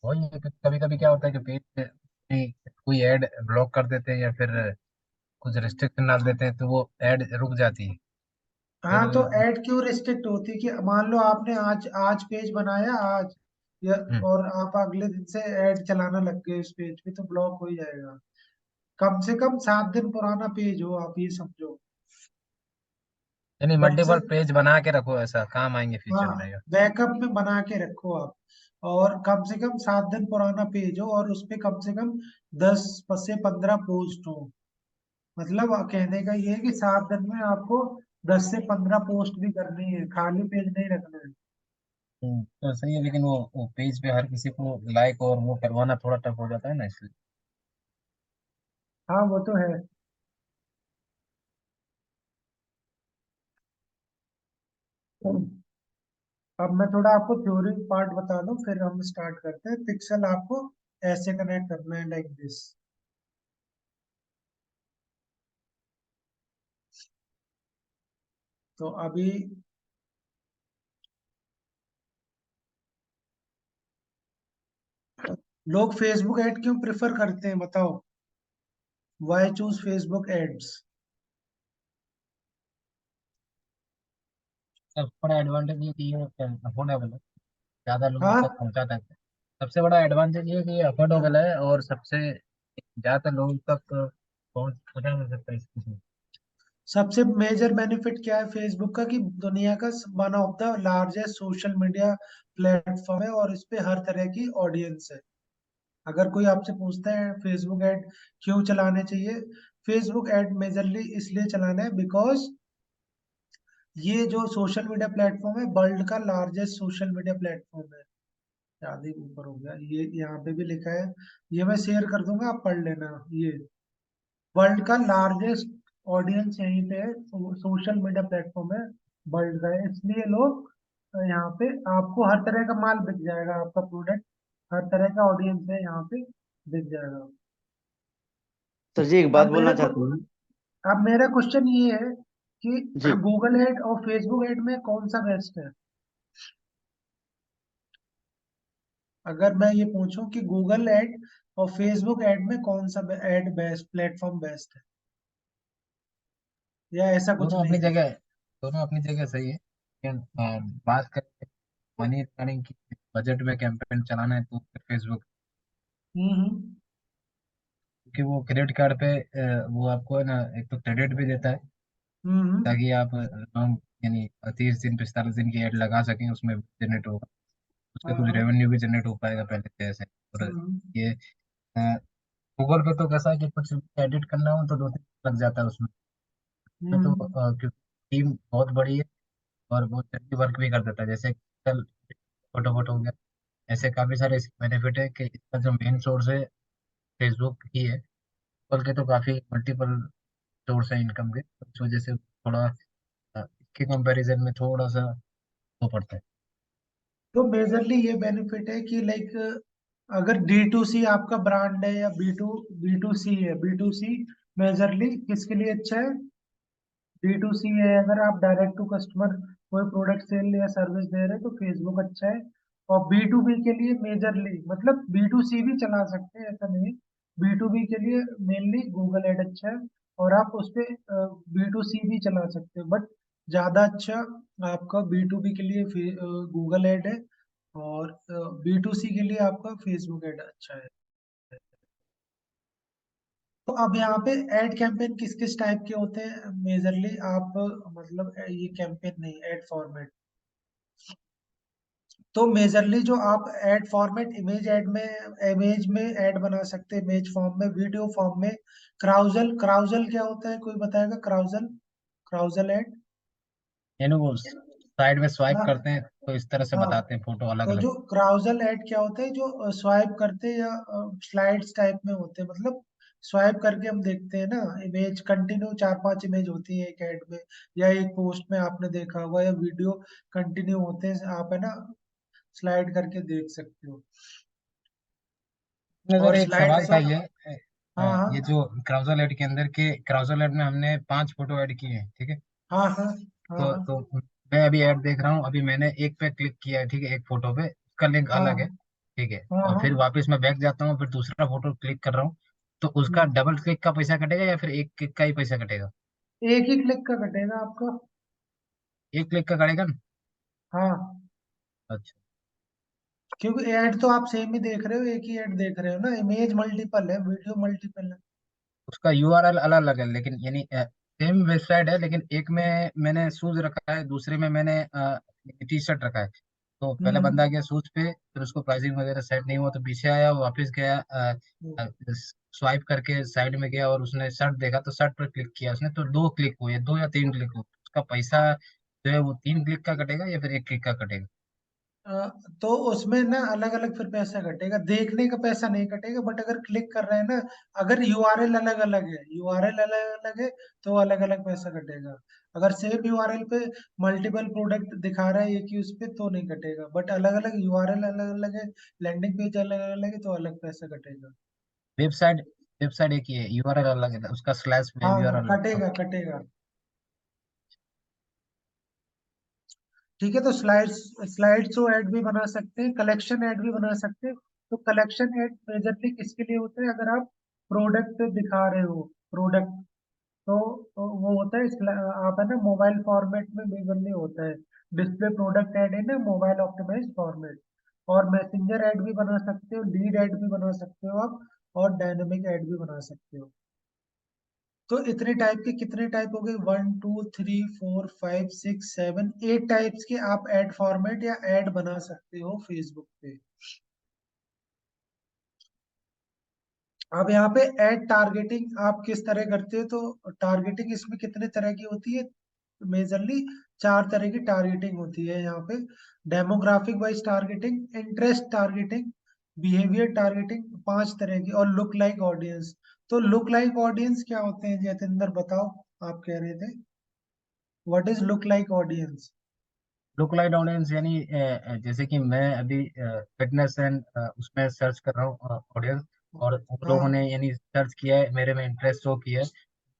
वही है कि कभी कभी क्या होता है कि पेज पे कोई ऐड ब्लॉक कर देते हैं या फिर कुछ रिस्ट्रिक्शन डाल देते हैं, तो वो ऐड रुक जाती है फिर। हाँ तो ऐड क्यों रिस्ट्रिक्ट होती है कि मान लो आपने आज आज पेज बनाया आज, या हम्म। और आप अगले दिन से ऐड चलाना लग गए उस पेज पे, तो ब्लॉक हो ही जाएगा। कम से कम 7 दिन पुराना पेज हो, आप ये समझो। यानी कम से मल्टीपल पेज बना के रखो, ऐसा काम आएंगे हाँ, फ्यूचर में या। बैकअप में बना के रखो आप। और कम से कम 7 दिन पुराना पेज हो, और उस पे कम से कम 10 से 15 पोस्ट हो। मतलब कहने का ये है कि 7 दिन में आपको 10 से 15 पोस्ट भी करनी है, खाली पेज नहीं रखना है। तो सही है, लेकिन वो पेज पे हर किसी को लाइक और वो करवाना थोड़ा टफ हो जाता है ना, इसलिए। हाँ वो तो है। अब मैं थोड़ा आपको थ्योरी पार्ट बता दूं, फिर हम स्टार्ट करते हैं। पिक्सल आपको ऐसे कनेक्ट करना है, लाइक दिस। तो अभी लोग फेसबुक ऐड क्यों प्रेफर करते हैं बताओ? Why choose Facebook ads? सबसे बड़ा एडवांटेज ये कि ये अफोर्डेबल है, ज्यादा लोगों तक हाँ, पहुंचाता है। सबसे बड़ा एडवांटेज ये है कि ये अफोर्डेबल है और सबसे ज्यादातर लोगों तक पहुंचा जा सकता है इसकी। सबसे मेजर बेनिफिट क्या है फेसबुक का, कि दुनिया का one of the largest social media platform है, और इस पे हर तरह की ऑडियंस है। अगर कोई आपसे पूछता है फेसबुक ऐड क्यों चलाने चाहिए, फेसबुक ऐड मेजरली इसलिए चलाना है बिकॉज ये जो सोशल मीडिया प्लेटफॉर्म है, वर्ल्ड का लार्जेस्ट सोशल मीडिया प्लेटफॉर्म है। ज्यादा ही ऊपर हो गया, ये यहाँ पे भी लिखा है, ये मैं शेयर कर दूंगा, आप पढ़ लेना। ये वर्ल्ड का लार्जेस्ट ऑडियंस यहीं पे है, सोशल मीडिया प्लेटफॉर्म है वर्ल्ड का है, इसलिए लोग यहाँ पे आपको हर तरह का माल बिक जाएगा, आपका प्रोडक्ट, हर तरह का ऑडियंस है यहाँ पे, बिक जाएगा। सर जी एक बात अब बोलना चाहता हूँ। अब मेरा क्वेश्चन ये है कि जी। गूगल ऐड और फेसबुक ऐड में कौन सा बेस्ट है? अगर मैं ये पूछूं कि गूगल ऐड और फेसबुक ऐड में कौन सा ऐड बेस्ट प्लेटफॉर्म बेस्ट है, या ऐसा कुछ दोनों अपनी नहीं है? जगह दोनों अपनी जगह सही है, लेकिन बात करें मनी अर्निंग की, बजट में कैंपेन चलाना है तो फेसबुक। हम्म। क्योंकि वो क्रेडिट कार्ड पे वो आपको है ना, एक तो क्रेडिट भी देता है हम्म। ताकि आप लॉन्ग यानी 30 दिन 45 दिन की एड लगा सकें, उसमें जनरेट होगा, उससे कुछ हाँ। रेवेन्यू भी जनरेट हो पाएगा पहले से ऐसे। और हम्म। ये गूगल पे तो कैसा है कि कुछ एडिट करना हो तो 2 3 लग जाता है उसमें। में तो हम्म। क्योंकि टीम बहुत बड़ी है और वो जल्दी वर्क भी कर देता है, जैसे कल फोटो फोटो हो गया, ऐसे काफी सारे बेनिफिट है कि इसका जो मेन सोर्स है फेसबुक ही है। गूगल के तो काफी मल्टीपल सोर्स है इनकम के, तो इस वजह से थोड़ा इसके कंपैरिजन में थोड़ा सा वो पड़ता है। तो मेजरली ये बेनिफिट है कि लाइक अगर D2C आपका ब्रांड है, या B2 B2C है, B2C मेजरली किसके लिए अच्छा है? D2C है, अगर आप डायरेक्ट टू कस्टमर कोई प्रोडक्ट सेल या सर्विस दे रहे हैं तो फेसबुक अच्छा है। और B2B के लिए मेजरली, मतलब B2C भी चला सकते हैं ऐसा नहीं, B2B के लिए मेनली गूगल एड अच्छा है। और आप उस पे B2C भी चला सकते हो, बट ज्यादा अच्छा आपका B2B के लिए गूगल एड है, और B2C के लिए आपका फेसबुक एड अच्छा है। तो अब यहाँ पे एड कैंपेन किस किस टाइप के होते हैं मेजरली, आप मतलब ये कैंपेन नहीं, एड फॉर्मेट। तो मेजरली जो आप एड फॉर्मेट, इमेज ऐड में, इमेज में ऐड बना सकते हैं, इमेज फॉर्म में, वीडियो फॉर्म में। क्राउजल, क्राउजल क्या होता है, कोई बताएगा? Carousel, carousel add. यानी वो साइड में स्वाइप हाँ। करते हैं तो इस तरह से हाँ, बताते हैं फोटो अलग तो अलग। जो क्राउजल ऐड क्या होता है, जो स्वाइप करते हैं, या स्लाइड्स टाइप में होते हैं, मतलब स्वाइप करके हम देखते हैं ना, इमेज कंटिन्यू 4 5 इमेज होती है एक ऐड में, या एक पोस्ट में आपने देखा होगा, या वीडियो कंटिन्यू होते हैं, आप है ना स्लाइड करके देख सकते हो। नजर और एक स्लाइड सवाल था से, ये हाँ हाँ, ये जो क्राउजल ऐड के अंदर के क्राउजल ऐड में हमने 5 फोटो ऐड किए हैं, ठीक है। हाँ हाँ, हाँ हाँ, तो मैं अभी ऐड देख रहा हूँ, अभी मैंने एक पे क्लिक किया है, ठीक है, एक फोटो पे, उसका लिंक हाँ अलग है, ठीक है, हाँ और हाँ। फिर वापस मैं बैक जाता हूँ, फिर दूसरा फोटो क्लिक कर रहा हूँ, तो उसका हम्म। डबल क्लिक का पैसा कटेगा या फिर एक क्लिक का ही पैसा कटेगा? एक ही क्लिक का कटेगा आपका। एक क्लिक का कटेगा ना? हाँ, अच्छा। क्योंकि ऐड तो आप सेम ही देख रहे हो, एक ही ऐड देख रहे हो ना, इमेज मल्टीपल है, वीडियो मल्टीपल है। उसका यूआरएल अलग अलग है, लेकिन यानी सेम वेबसाइट है, लेकिन एक में मैंने शूज रखा है, दूसरे में मैंने टी शर्ट रखा है। तो पहले बंदा हम्म। गया शूज पे, फिर उसको प्राइसिंग वगैरह सेट नहीं हुआ तो पीछे आया, वापस गया, हम्म। स्वाइप करके साइड में गया और उसने शर्ट देखा तो शर्ट पर क्लिक किया उसने, तो दो क्लिक हुए, दो या तीन क्लिक हुए, उसका पैसा जो है वो तीन क्लिक का कटेगा या फिर एक क्लिक का कटेगा? अ, तो उसमें ना अलग अलग फिर पैसा कटेगा, देखने का पैसा नहीं कटेगा, बट अगर क्लिक कर रहे हैं ना, अगर यूआरएल अलग अलग है, यूआरएल अलग अलग है, तो अलग अलग पैसा कटेगा। अगर सेम यूआरएल पे मल्टीपल प्रोडक्ट दिखा रहा है एक ही उस पे, तो नहीं कटेगा, बट अलग अलग यूआरएल अलग अलग है, लैंडिंग पेज अलग अलग है, तो अलग पैसा कटेगा। वेबसाइट वेबसाइट एक ही है, यूआरएल अलग है, उसका स्लैश में हाँ, यूआरएल अलग। कटेगा कटेगा। ठीक है, तो स्लाइड शो ऐड भी बना सकते हैं, कलेक्शन ऐड भी बना सकते हैं। तो कलेक्शन ऐड मेजरली किसके लिए होते हैं? अगर आप प्रोडक्ट दिखा रहे हो, प्रोडक्ट, तो वो होता है आप है ना मोबाइल फॉर्मेट में मेजरली होता है। डिस्प्ले प्रोडक्ट ऐड है ना मोबाइल ऑप्टिमाइज फॉर्मेट। और मैसेंजर ऐड भी बना सकते हो, लीड ऐड भी बना सकते हो आप, और डायनेमिक ऐड भी बना सकते हो। तो इतने टाइप के, कितने टाइप हो गए? 1 2 3 4 5 6 7 8 टाइप्स के आप ऐड फॉर्मेट या ऐड बना सकते हो फेसबुक पे। अब यहाँ पे ऐड टारगेटिंग आप किस तरह करते हो? तो टारगेटिंग इसमें कितने तरह की होती है? मेजरली 4 तरह की टारगेटिंग होती है यहाँ पे। Demographic wise targeting, interest targeting, behaviour targeting, 5 तरह की, और लुक लाइक ऑडियंस। तो लुक लाइक ऑडियंस क्या होते हैं जतिंदर, बताओ, आप कह रहे थे, what is look like audience? Look like audience यानी जैसे कि मैं अभी फिटनेस एंड उसमें सर्च कर रहा हूँ ऑडियंस, और उन लोगों ने हाँ यानी सर्च किया है, मेरे में इंटरेस्ट शो किया है,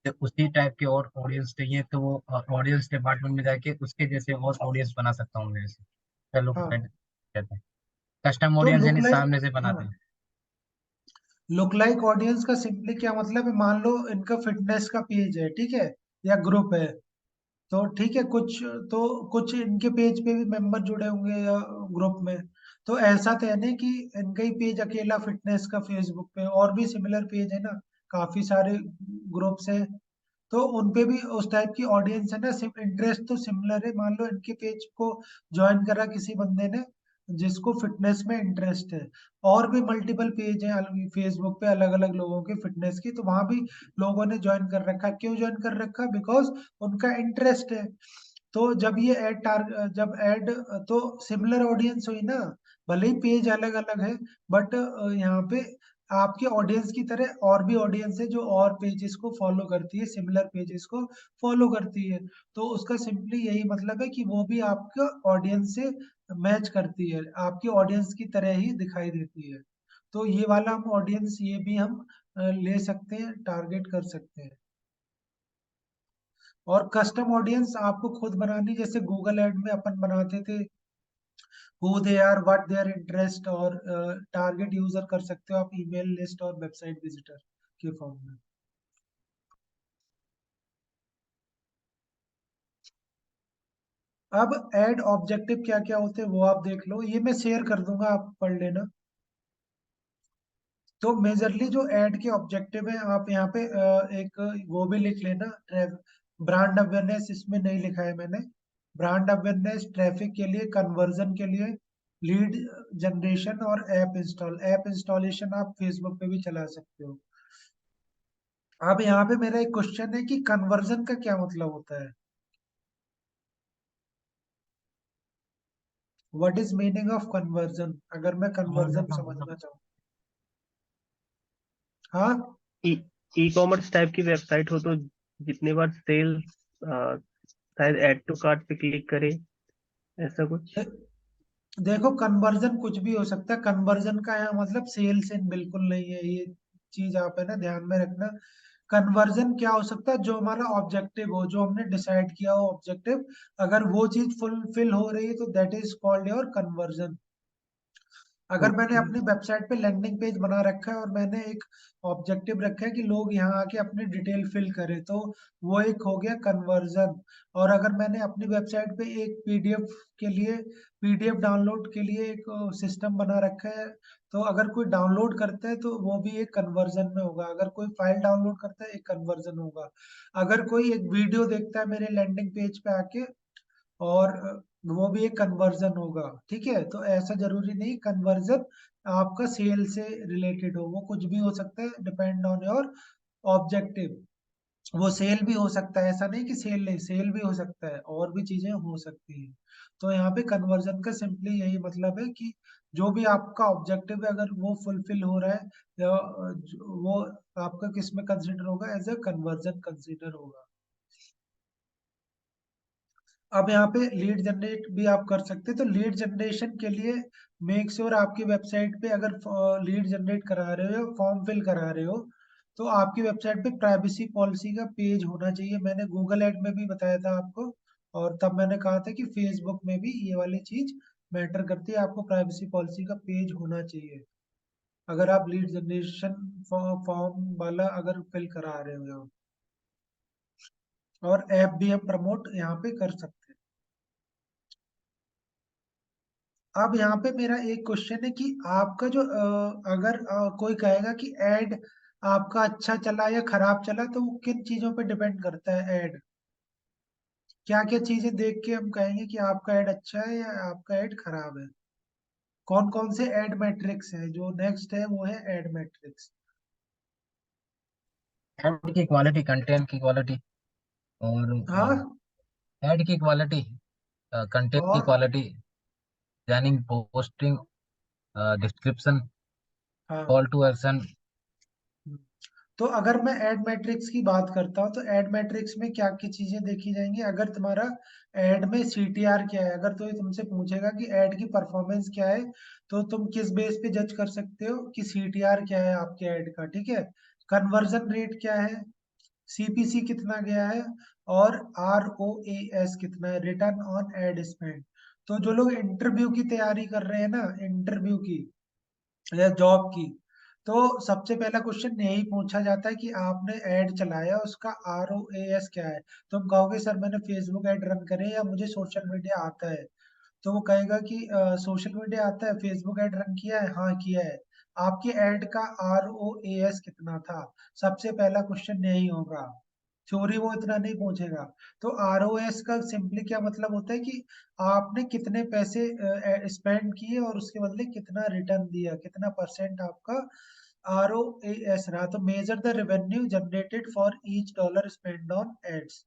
तो उसी टाइप के और ऑडियंस चाहिए, तो वो ऑडियंस डिपार्टमेंट में जाके उसके जैसे और ऑडियंस बना सकता हूँ मैं जैसे। लुक हाँ। लाइक कहते हैं, कस्टम तो ऑडियंस लुक यानी लाइक, सामने से हाँ, बनाते हैं। लुक लाइक ऑडियंस का सिंपली क्या मतलब है? मान लो इनका फिटनेस का पेज है, ठीक है, या ग्रुप है, तो ठीक है, कुछ इनके पेज पे भी मेंबर जुड़े होंगे या ग्रुप में। तो ऐसा तो है नहीं कि इनका ही पेज अकेला फिटनेस का फेसबुक पे, और भी सिमिलर पेज है ना, काफी सारे ग्रुप्स हैं, तो उनपे भी उस टाइप की ऑडियंस है ना, सिर्फ इंटरेस्ट तो सिमिलर है। मान लो इनके पेज को ज्वाइन करा किसी बंदे ने जिसको फिटनेस में इंटरेस्ट है, और भी मल्टीपल पेज है फेसबुक पे अलग अलग लोगों के फिटनेस की, तो वहां भी लोगों ने ज्वाइन कर रखा। क्यों ज्वाइन कर रखा? बिकॉज उनका इंटरेस्ट है। तो जब ये जब ऐड, तो सिमिलर ऑडियंस हुई ना, भले ही पेज अलग अलग है, बट यहाँ पे आपके ऑडियंस की तरह और भी ऑडियंस है जो और पेजेस को फॉलो करती है, सिमिलर पेजेस को फॉलो करती है। तो उसका सिंपली यही मतलब है कि वो भी आपका ऑडियंस से मैच करती है, आपकी ऑडियंस की तरह ही दिखाई देती है। तो ये वाला हम ऑडियंस, ये भी हम ले सकते हैं, टारगेट कर सकते हैं। और कस्टम ऑडियंस आपको खुद बनानी, जैसे गूगल ऐड में अपन बनाते थे, who they are, what their interest, और टारगेट यूजर कर सकते हो आप ईमेल लिस्ट और वेबसाइट विजिटर के फॉर्म में। अब ऐड ऑब्जेक्टिव क्या क्या होते हैं वो आप देख लो, ये मैं शेयर कर दूंगा, आप पढ़ लेना। तो मेजरली जो ऐड के ऑब्जेक्टिव है, आप यहाँ पे एक वो भी लिख लेना, ब्रांड अवेयरनेस, इसमें नहीं लिखा है मैंने। ब्रांड अवेयरनेस, ट्रैफिक के लिए, कन्वर्जन के लिए, लीड जनरेशन, और ऐप इंस्टॉलेशन आप फेसबुक पे भी चला सकते हो। अब यहाँ पे मेरा एक क्वेश्चन है कि कन्वर्जन का क्या मतलब होता है? What is meaning of conversion, अगर मैं कन्वर्जन कन्वर्जन का मतलब समझना चाहूँ? हाँ। ई ई कॉमर्स टाइप की वेबसाइट हो तो जितने बार सेल शायद ऐड टू कार्ट पे क्लिक करे, ऐसा कुछ। दे- देखो, कन्वर्जन कुछ भी हो सकता है, कन्वर्जन का यहाँ मतलब सेल से बिल्कुल नहीं है, ये चीज आप है ना ध्यान में रखना। कन्वर्जन क्या हो सकता है? जो हमारा ऑब्जेक्टिव हो, जो हमने डिसाइड किया हो ऑब्जेक्टिव, अगर वो चीज फुलफिल हो रही है तो that is called your conversion. अगर मैंने अपनी वेबसाइट पे लैंडिंग पेज बना रखा है और मैंने एक ऑब्जेक्टिव रखा है कि लोग यहाँ आके अपनी डिटेल फिल करें, तो वो एक हो गया कन्वर्जन। और अगर मैंने अपनी वेबसाइट पे एक पीडीएफ के लिए, पीडीएफ डाउनलोड के लिए एक सिस्टम बना रखा है, तो अगर कोई डाउनलोड करता है तो वो भी एक कन्वर्जन में होगा। अगर कोई फाइल डाउनलोड करता है, एक कन्वर्जन होगा। अगर कोई एक वीडियो देखता है मेरे लैंडिंग पेज पे आके, और वो भी एक कन्वर्जन होगा। ठीक है, तो ऐसा जरूरी नहीं कन्वर्जन आपका सेल से रिलेटेड हो, वो कुछ भी हो सकता है, डिपेंड ऑन योर ऑब्जेक्टिव। वो सेल भी हो सकता है, ऐसा नहीं कि सेल नहीं, सेल भी हो सकता है, और भी चीजें हो सकती हैं। तो यहाँ पे कन्वर्जन का सिंपली यही मतलब है कि जो भी आपका ऑब्जेक्टिव है, अगर वो फुलफिल हो रहा है, या वो आपका किस में कंसिडर होगा, एज अ कन्वर्जन कंसिडर होगा। अब यहाँ पे लीड जनरेट भी आप कर सकते हैं। तो लीड जनरेशन के लिए मेक श्योर आपकी वेबसाइट पे अगर लीड जनरेट करा रहे हो, फॉर्म फिल करा रहे हो, तो आपकी वेबसाइट पे प्राइवेसी पॉलिसी का पेज होना चाहिए। मैंने गूगल एड में भी बताया था आपको, और तब मैंने कहा था कि फेसबुक में भी ये वाली चीज मैटर करती है, आपको प्राइवेसी पॉलिसी का पेज होना चाहिए अगर आप लीड जनरेशन फॉर्म वाला अगर फिल करा रहे हो। और ऐप भी हम प्रमोट यहाँ पे कर सकते हैं। अब यहाँ पे मेरा एक क्वेश्चन है कि आपका जो अगर कोई कहेगा कि एड आपका अच्छा चला या खराब चला, तो वो किन चीजों पे डिपेंड करता है एड? क्या क्या चीजें देख के हम कहेंगे कि आपका एड अच्छा है या आपका एड खराब है? कौन कौन से एड मैट्रिक्स है? जो नेक्स्ट है वो है एड मैट्रिक्स। ऐड की क्वालिटी, कंटेंट की क्वालिटी, और हाँ। ऐड की क्वालिटी, कंटेंट की और क्वालिटी, प्लानिंग, पोस्टिंग, डिस्क्रिप्शन, हाँ। Call to action. तो अगर मैं एड मैट्रिक्स की बात करता हूँ, तो एड मैट्रिक्स में क्या क्या चीजें देखी जाएंगी? अगर तुम्हारा एड में सीटीआर क्या है, अगर तो ये तुमसे पूछेगा कि एड की परफॉर्मेंस क्या है, तो तुम किस बेस पे जज कर सकते हो कि सीटीआर क्या है आपके एड का? ठीक है, कन्वर्जन रेट क्या है, सीपीसी कितना गया है, और आर ओ ए एस कितना है, रिटर्न ऑन एड स्पेंड। तो जो लोग इंटरव्यू की तैयारी कर रहे हैं ना, इंटरव्यू की या जॉब की, तो सबसे पहला क्वेश्चन यही पूछा जाता है कि आपने ऐड चलाया, उसका आर ओ ए एस क्या है। तुम कहोगे सर मैंने फेसबुक ऐड रन करे या मुझे सोशल मीडिया आता है, तो वो कहेगा कि सोशल मीडिया आता है, फेसबुक ऐड रन किया है, हाँ किया है। आपके ऐड का आर ओ ए एस कितना था? सबसे पहला क्वेश्चन यही होगा। थ्योरी वो इतना नहीं पूछेगा। तो आर ओ एस का सिंपली क्या मतलब होता है कि आपने कितने पैसे स्पेंड किए और उसके बदले कितना रिटर्न दिया, कितना परसेंट आपका आर ओ ए एस रहा। तो measure the revenue generated for each dollar spend on ads.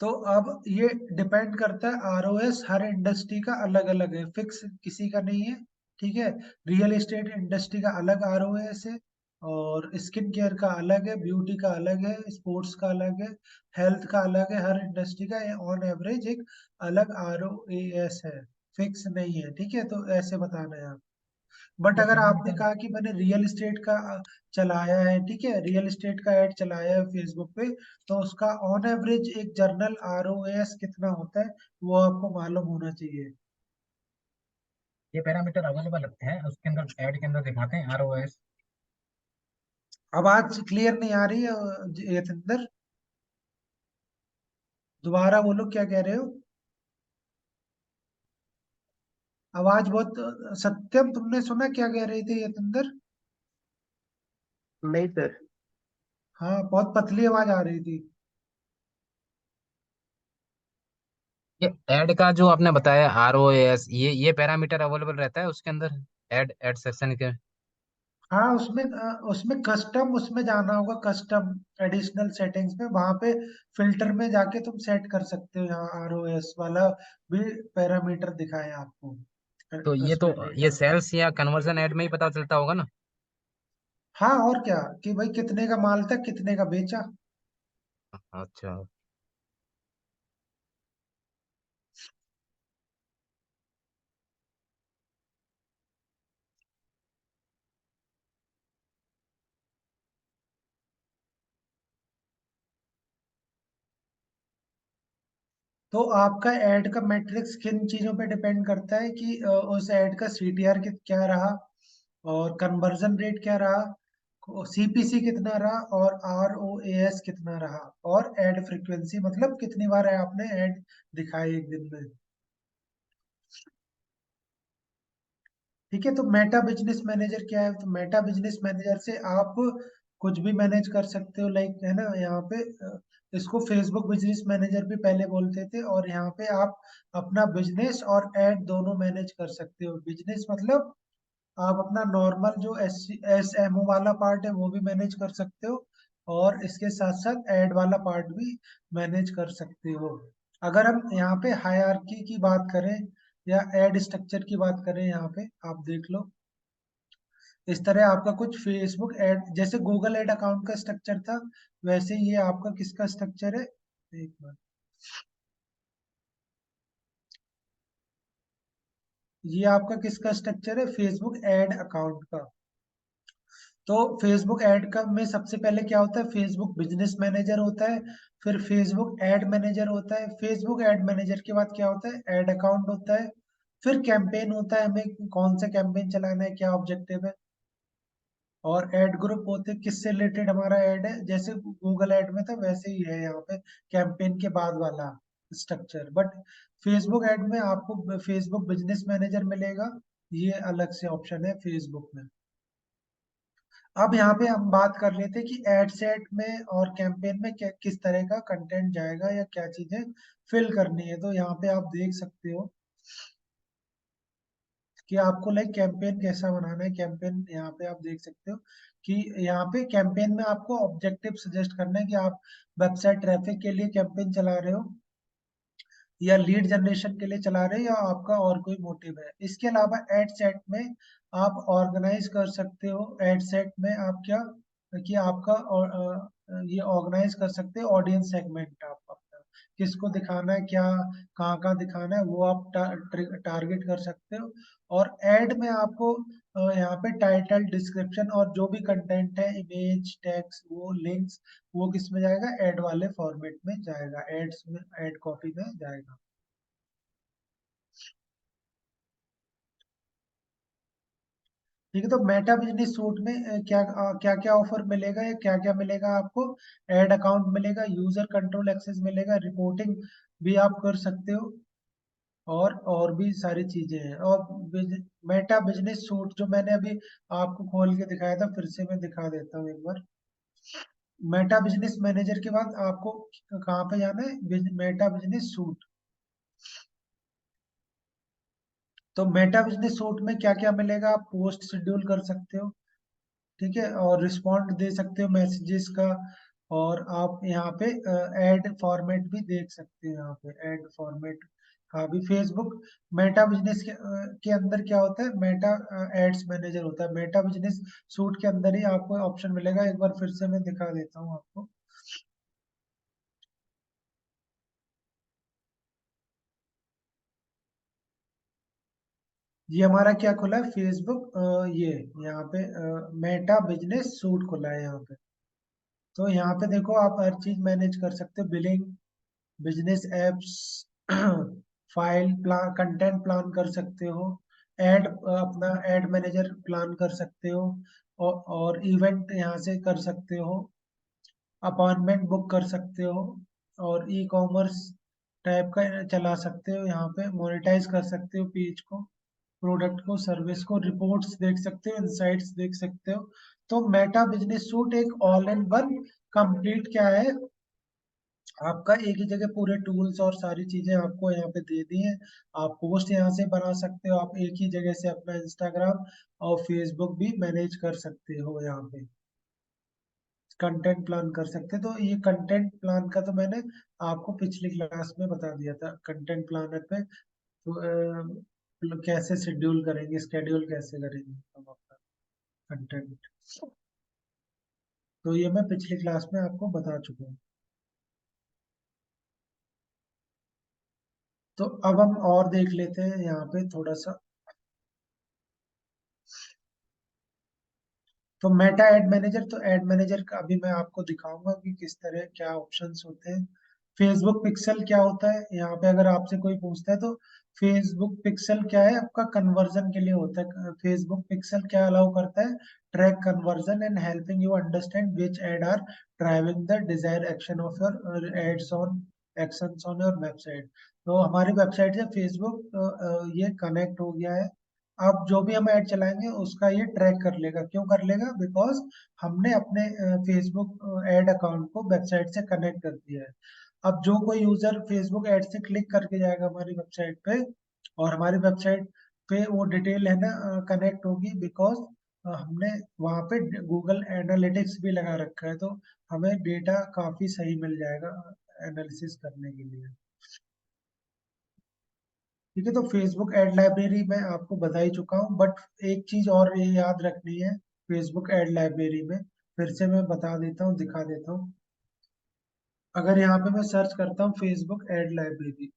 तो अब ये डिपेंड करता है, आरओएस हर इंडस्ट्री का अलग अलग है, फिक्स किसी का नहीं है। ठीक है, रियल एस्टेट इंडस्ट्री का अलग आरओएस है, और स्किन केयर का अलग है, ब्यूटी का अलग है, स्पोर्ट्स का अलग है, हेल्थ का अलग है। हर इंडस्ट्री का ऑन एवरेज एक अलग आरओएस है, फिक्स नहीं है। ठीक है, तो ऐसे बताना है। बट ये अगर आपने पैरामीटर कहा कि मैंने रियल एस्टेट का चलाया है, ठीक है, रियल एस्टेट का ऐड चलाया है फेसबुक पे, तो उसका ऑन एवरेज एक जर्नल आरओएस कितना होता है, वो आपको मालूम होना चाहिए। ये पैरामीटर अवेलेबल है उसके अंदर, ऐड के अंदर दिखाते हैं आरओएस। आवाज क्लियर नहीं आ रही है यतिंदर, दोबारा बोलो क्या कह रहे हो। आवाज बहुत सत्यम, तुमने सुना क्या कह रही थी यतिंदर? नहीं सर। हाँ, बहुत पतली आवाज आ रही थी। ये ऐड का जो आपने बताया आरओएस, ये पैरामीटर अवेलेबल रहता है उसके अंदर, ऐड सेक्शन के। हाँ, उसमें कस्टम, उसमें जाना होगा कस्टम एडिशनल सेटिंग्स में, वहां पे फिल्टर में जाके तुम सेट कर सकते हो। यहाँ आरओएस वाला भी पैरामीटर दिखाया आपको तो उसमें ये डेटा। सेल्स या कन्वर्जन ऐड में ही पता चलता होगा ना? हाँ, और क्या कि भाई कितने का माल था, कितने का बेचा। अच्छा। तो आपका ऐड का मैट्रिक्स किन चीजों पे डिपेंड करता है कि उस ऐड का सीटीआर क्या रहा, और कन्वर्जन रेट क्या रहा, सीपीसी कितना रहा, और आरओएएस कितना रहा, और ऐड फ्रीक्वेंसी मतलब कितनी बार है आपने ऐड दिखाई एक दिन में। ठीक है, तो मेटा बिजनेस मैनेजर क्या है? तो मेटा बिजनेस मैनेजर से आप कुछ भी मैनेज कर सकते हो, लाइक है ना, यहाँ पे इसको फेसबुक बिजनेस मैनेजर भी पहले बोलते थे, और यहाँ पे आप अपना बिजनेस और एड दोनों मैनेज कर सकते हो। बिजनेस मतलब आप अपना नॉर्मल जो एस एम ओ वाला पार्ट है वो भी मैनेज कर सकते हो, और इसके साथ साथ एड वाला पार्ट भी मैनेज कर सकते हो। अगर हम यहाँ पे हायरार्की की बात करें या एड स्ट्रक्चर की बात करें, यहाँ पे आप देख लो, इस तरह आपका कुछ फेसबुक एड जैसे गूगल एड अकाउंट का स्ट्रक्चर था, वैसे ये आपका किसका स्ट्रक्चर है, एक बार, ये आपका किसका स्ट्रक्चर है, फेसबुक एड अकाउंट का। तो फेसबुक ऐड का में सबसे पहले क्या होता है, फेसबुक बिजनेस मैनेजर होता है, फिर फेसबुक एड मैनेजर होता है, फेसबुक एड मैनेजर के बाद क्या होता है, एड अकाउंट होता है, फिर कैंपेन होता है, हमें कौन सा कैंपेन चलाना है, क्या ऑब्जेक्टिव है, और एड ग्रुप होते हैं, किससे रिलेटेड हमारा एड है, जैसे गूगल एड में था वैसे ही है यहाँ पे कैंपेन के बाद वाला स्ट्रक्चर। बट फेसबुक एड में आपको फेसबुक बिजनेस मैनेजर मिलेगा, ये अलग से ऑप्शन है फेसबुक में। अब यहाँ पे हम बात कर लेते हैं कि एड सेट में और कैंपेन में किस तरह का कंटेंट जाएगा या क्या चीजें फिल करनी है। तो यहाँ पे आप देख सकते हो कि आपको लाइक कैंपेन कैसा बनाना है। कैंपेन यहाँ पे आप देख सकते हो कि यहाँ पे कैंपेन में आपको ऑब्जेक्टिव सजेस्ट करना है कि आप वेबसाइट ट्रैफिक के लिए कैंपेन चला रहे हो, या लीड जनरेशन के लिए चला रहे हो, या आपका और कोई मोटिव है। इसके अलावा एड सेट में आप ऑर्गेनाइज कर सकते हो, एड सेट में आप क्या कि आपका ये ऑर्गेनाइज कर सकते हो ऑडियंस सेगमेंट, आप अपना किसको दिखाना है, क्या कहाँ कहाँ दिखाना है, वो आप टारगेट कर सकते हो। और एड में आपको यहाँ पे टाइटल, डिस्क्रिप्शन और जो भी कंटेंट है, इमेज, टेक्स्ट, वो लिंक्स, वो किस में जाएगा, एड वाले फॉर्मेट में जाएगा, एड्स में, एड कॉपी में जाएगा। ठीक है, तो मेटा बिजनेस सूट में क्या क्या क्या ऑफर मिलेगा या क्या क्या मिलेगा आपको, एड अकाउंट मिलेगा, यूजर कंट्रोल एक्सेस मिलेगा, रिपोर्टिंग भी आप कर सकते हो, और भी सारी चीजें हैं। और मेटा बिजनेस सूट जो मैंने अभी आपको खोल के दिखाया था, फिर से मैं दिखा देता हूँ एक बार। मेटा बिजनेस मैनेजर के बाद आपको कहाँ पे जाना है, मेटा बिजनेस सूट। तो मेटा बिजनेस सूट में क्या क्या मिलेगा, आप पोस्ट शेड्यूल कर सकते हो, ठीक है, और रिस्पॉन्ड दे सकते हो मैसेजेस का, और आप यहाँ पे ऐड फॉर्मेट भी देख सकते हो, यहाँ पे ऐड फॉर्मेट का भी फेसबुक मेटा बिजनेस के अंदर क्या होता है, मेटा एड्स मैनेजर होता है, मेटा बिजनेस सूट के अंदर ही आपको ऑप्शन मिलेगा। एक बार फिर से मैं दिखा देता हूँ आपको। ये हमारा क्या खुला है, फेसबुक ये यहाँ पे मेटा बिजनेस सूट खुला है यहाँ पे। तो यहाँ पे देखो, आप हर चीज मैनेज कर सकते हो, billing, business apps, file plan, content plan कर सकते हो, एड अपना एड मैनेजर प्लान कर सकते हो, और इवेंट यहाँ से कर सकते हो, अपॉइंटमेंट बुक कर सकते हो, और ई कॉमर्स टाइप का चला सकते हो, यहाँ पे मोनेटाइज कर सकते हो पेज को, प्रोडक्ट को, सर्विस को, रिपोर्ट्स देख सकते हो, इनसाइट्स देख सकते हो। तो मेटा बिजनेस सूट एक ऑल इन वन कंप्लीट क्या है, आपका एक ही जगह पूरे टूल्स और सारी चीजें आपको यहाँ पे दे दी हैं। आप पोस्ट यहाँ से बना सकते हो, आप एक ही जगह से अपना इंस्टाग्राम और फेसबुक भी मैनेज कर सकते हो, यहाँ पे कंटेंट प्लान कर सकते हो। तो ये कंटेंट प्लान का तो मैंने आपको पिछली क्लास में बता दिया था, कंटेंट प्लानर पे तो कैसे शेड्यूल करेंगे, स्केड्यूल कैसे करेंगे हम अपना कंटेंट, तो ये मैं पिछली क्लास में आपको बता चुका हूँ। तो अब हम और देख लेते हैं यहाँ पे थोड़ा सा। तो मेटा एड मैनेजर, तो एड मैनेजर का अभी मैं आपको दिखाऊंगा कि किस तरह क्या ऑप्शंस होते हैं। फेसबुक पिक्सल क्या होता है, यहाँ पे अगर आपसे कोई पूछता है तो फेसबुक पिक्सल क्या है, आपका कन्वर्जन के लिए होता है। फेसबुक पिक्सल क्या अलाउ करता है, track conversion and helping you understand which ad are driving the desire action of your ads on actions on your website. तो हमारी वेबसाइट से फेसबुक ये कनेक्ट हो गया है। अब जो भी हम ऐड चलाएंगे उसका ये ट्रैक कर लेगा। क्यों कर लेगा? बिकॉज हमने अपने फेसबुक ऐड अकाउंट को वेबसाइट से कनेक्ट कर दिया है। अब जो कोई यूजर फेसबुक ऐड से क्लिक करके जाएगा हमारी वेबसाइट पे, और हमारी वेबसाइट पे वो डिटेल है ना कनेक्ट होगी, बिकॉज हमने वहाँ पे गूगल एनालिटिक्स भी लगा रखा है, तो हमें डेटा काफी सही मिल जाएगा एनालिसिस करने के लिए। ठीक है, तो फेसबुक एड लाइब्रेरी मैं आपको बता ही चुका हूँ, बट एक चीज और ये याद रखनी है फेसबुक एड लाइब्रेरी में, फिर से मैं बता देता हूँ, दिखा देता हूँ। अगर यहाँ पे मैं सर्च करता हूँ फेसबुक एड लाइब्रेरी,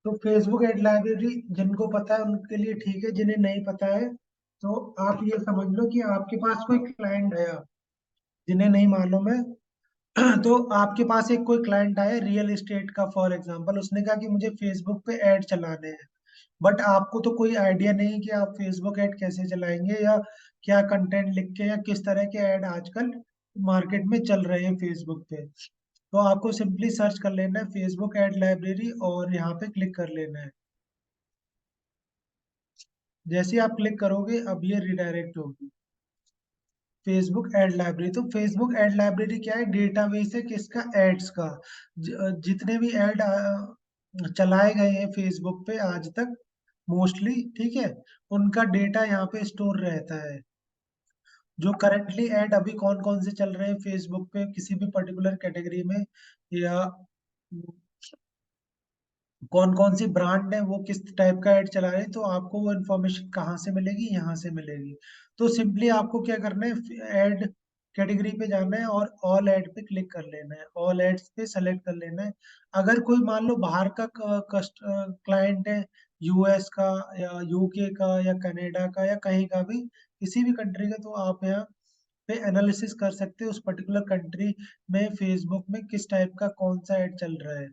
तो फेसबुक एड लाइब्रेरी जिनको पता है उनके लिए ठीक है, जिन्हें नहीं पता है तो आप ये समझ लो कि आपके पास कोई क्लाइंट है। जिन्हें नहीं मालूम है तो आपके पास एक कोई क्लाइंट आया रियल एस्टेट का फॉर एग्जांपल, उसने कहा कि मुझे फेसबुक पे ऐड चलाने हैं, बट आपको तो कोई आइडिया नहीं कि आप फेसबुक ऐड कैसे चलाएंगे, या क्या कंटेंट लिख के, या किस तरह के ऐड आजकल मार्केट में चल रहे हैं फेसबुक पे। तो आपको सिंपली सर्च कर लेना है फेसबुक ऐड लाइब्रेरी और यहाँ पे क्लिक कर लेना है। जैसे ही आप क्लिक करोगे अब ये रिडायरेक्ट होगी फेसबुक एड लाइब्रेरी। तो फेसबुक एड लाइब्रेरी क्या है, डेटाबेस है किसका, एड्स का। जितने भी ऐड चलाए गए हैं फेसबुक पे आज तक मोस्टली, ठीक है, उनका डेटा यहाँ पे स्टोर रहता है। जो करंटली ऐड अभी कौन कौन से चल रहे हैं फेसबुक पे किसी भी पर्टिकुलर कैटेगरी में, या कौन कौन सी ब्रांड है वो किस टाइप का ऐड चला रहे हैं, तो आपको वो इन्फॉर्मेशन कहाँ से मिलेगी, यहाँ से मिलेगी। तो सिंपली आपको क्या करना है, ऐड कैटेगरी पे जाना है और ऑल ऐड पे क्लिक कर लेना है, ऑल एड्स पे सेलेक्ट कर लेना है। अगर कोई मान लो बाहर का क्लाइंट है, यूएस का या यूके का या कनाडा का या कहीं का भी, किसी भी कंट्री का, तो आप यहाँ पे एनालिसिस कर सकते हो उस पर्टिकुलर कंट्री में फेसबुक में किस टाइप का कौन सा ऐड चल रहा है।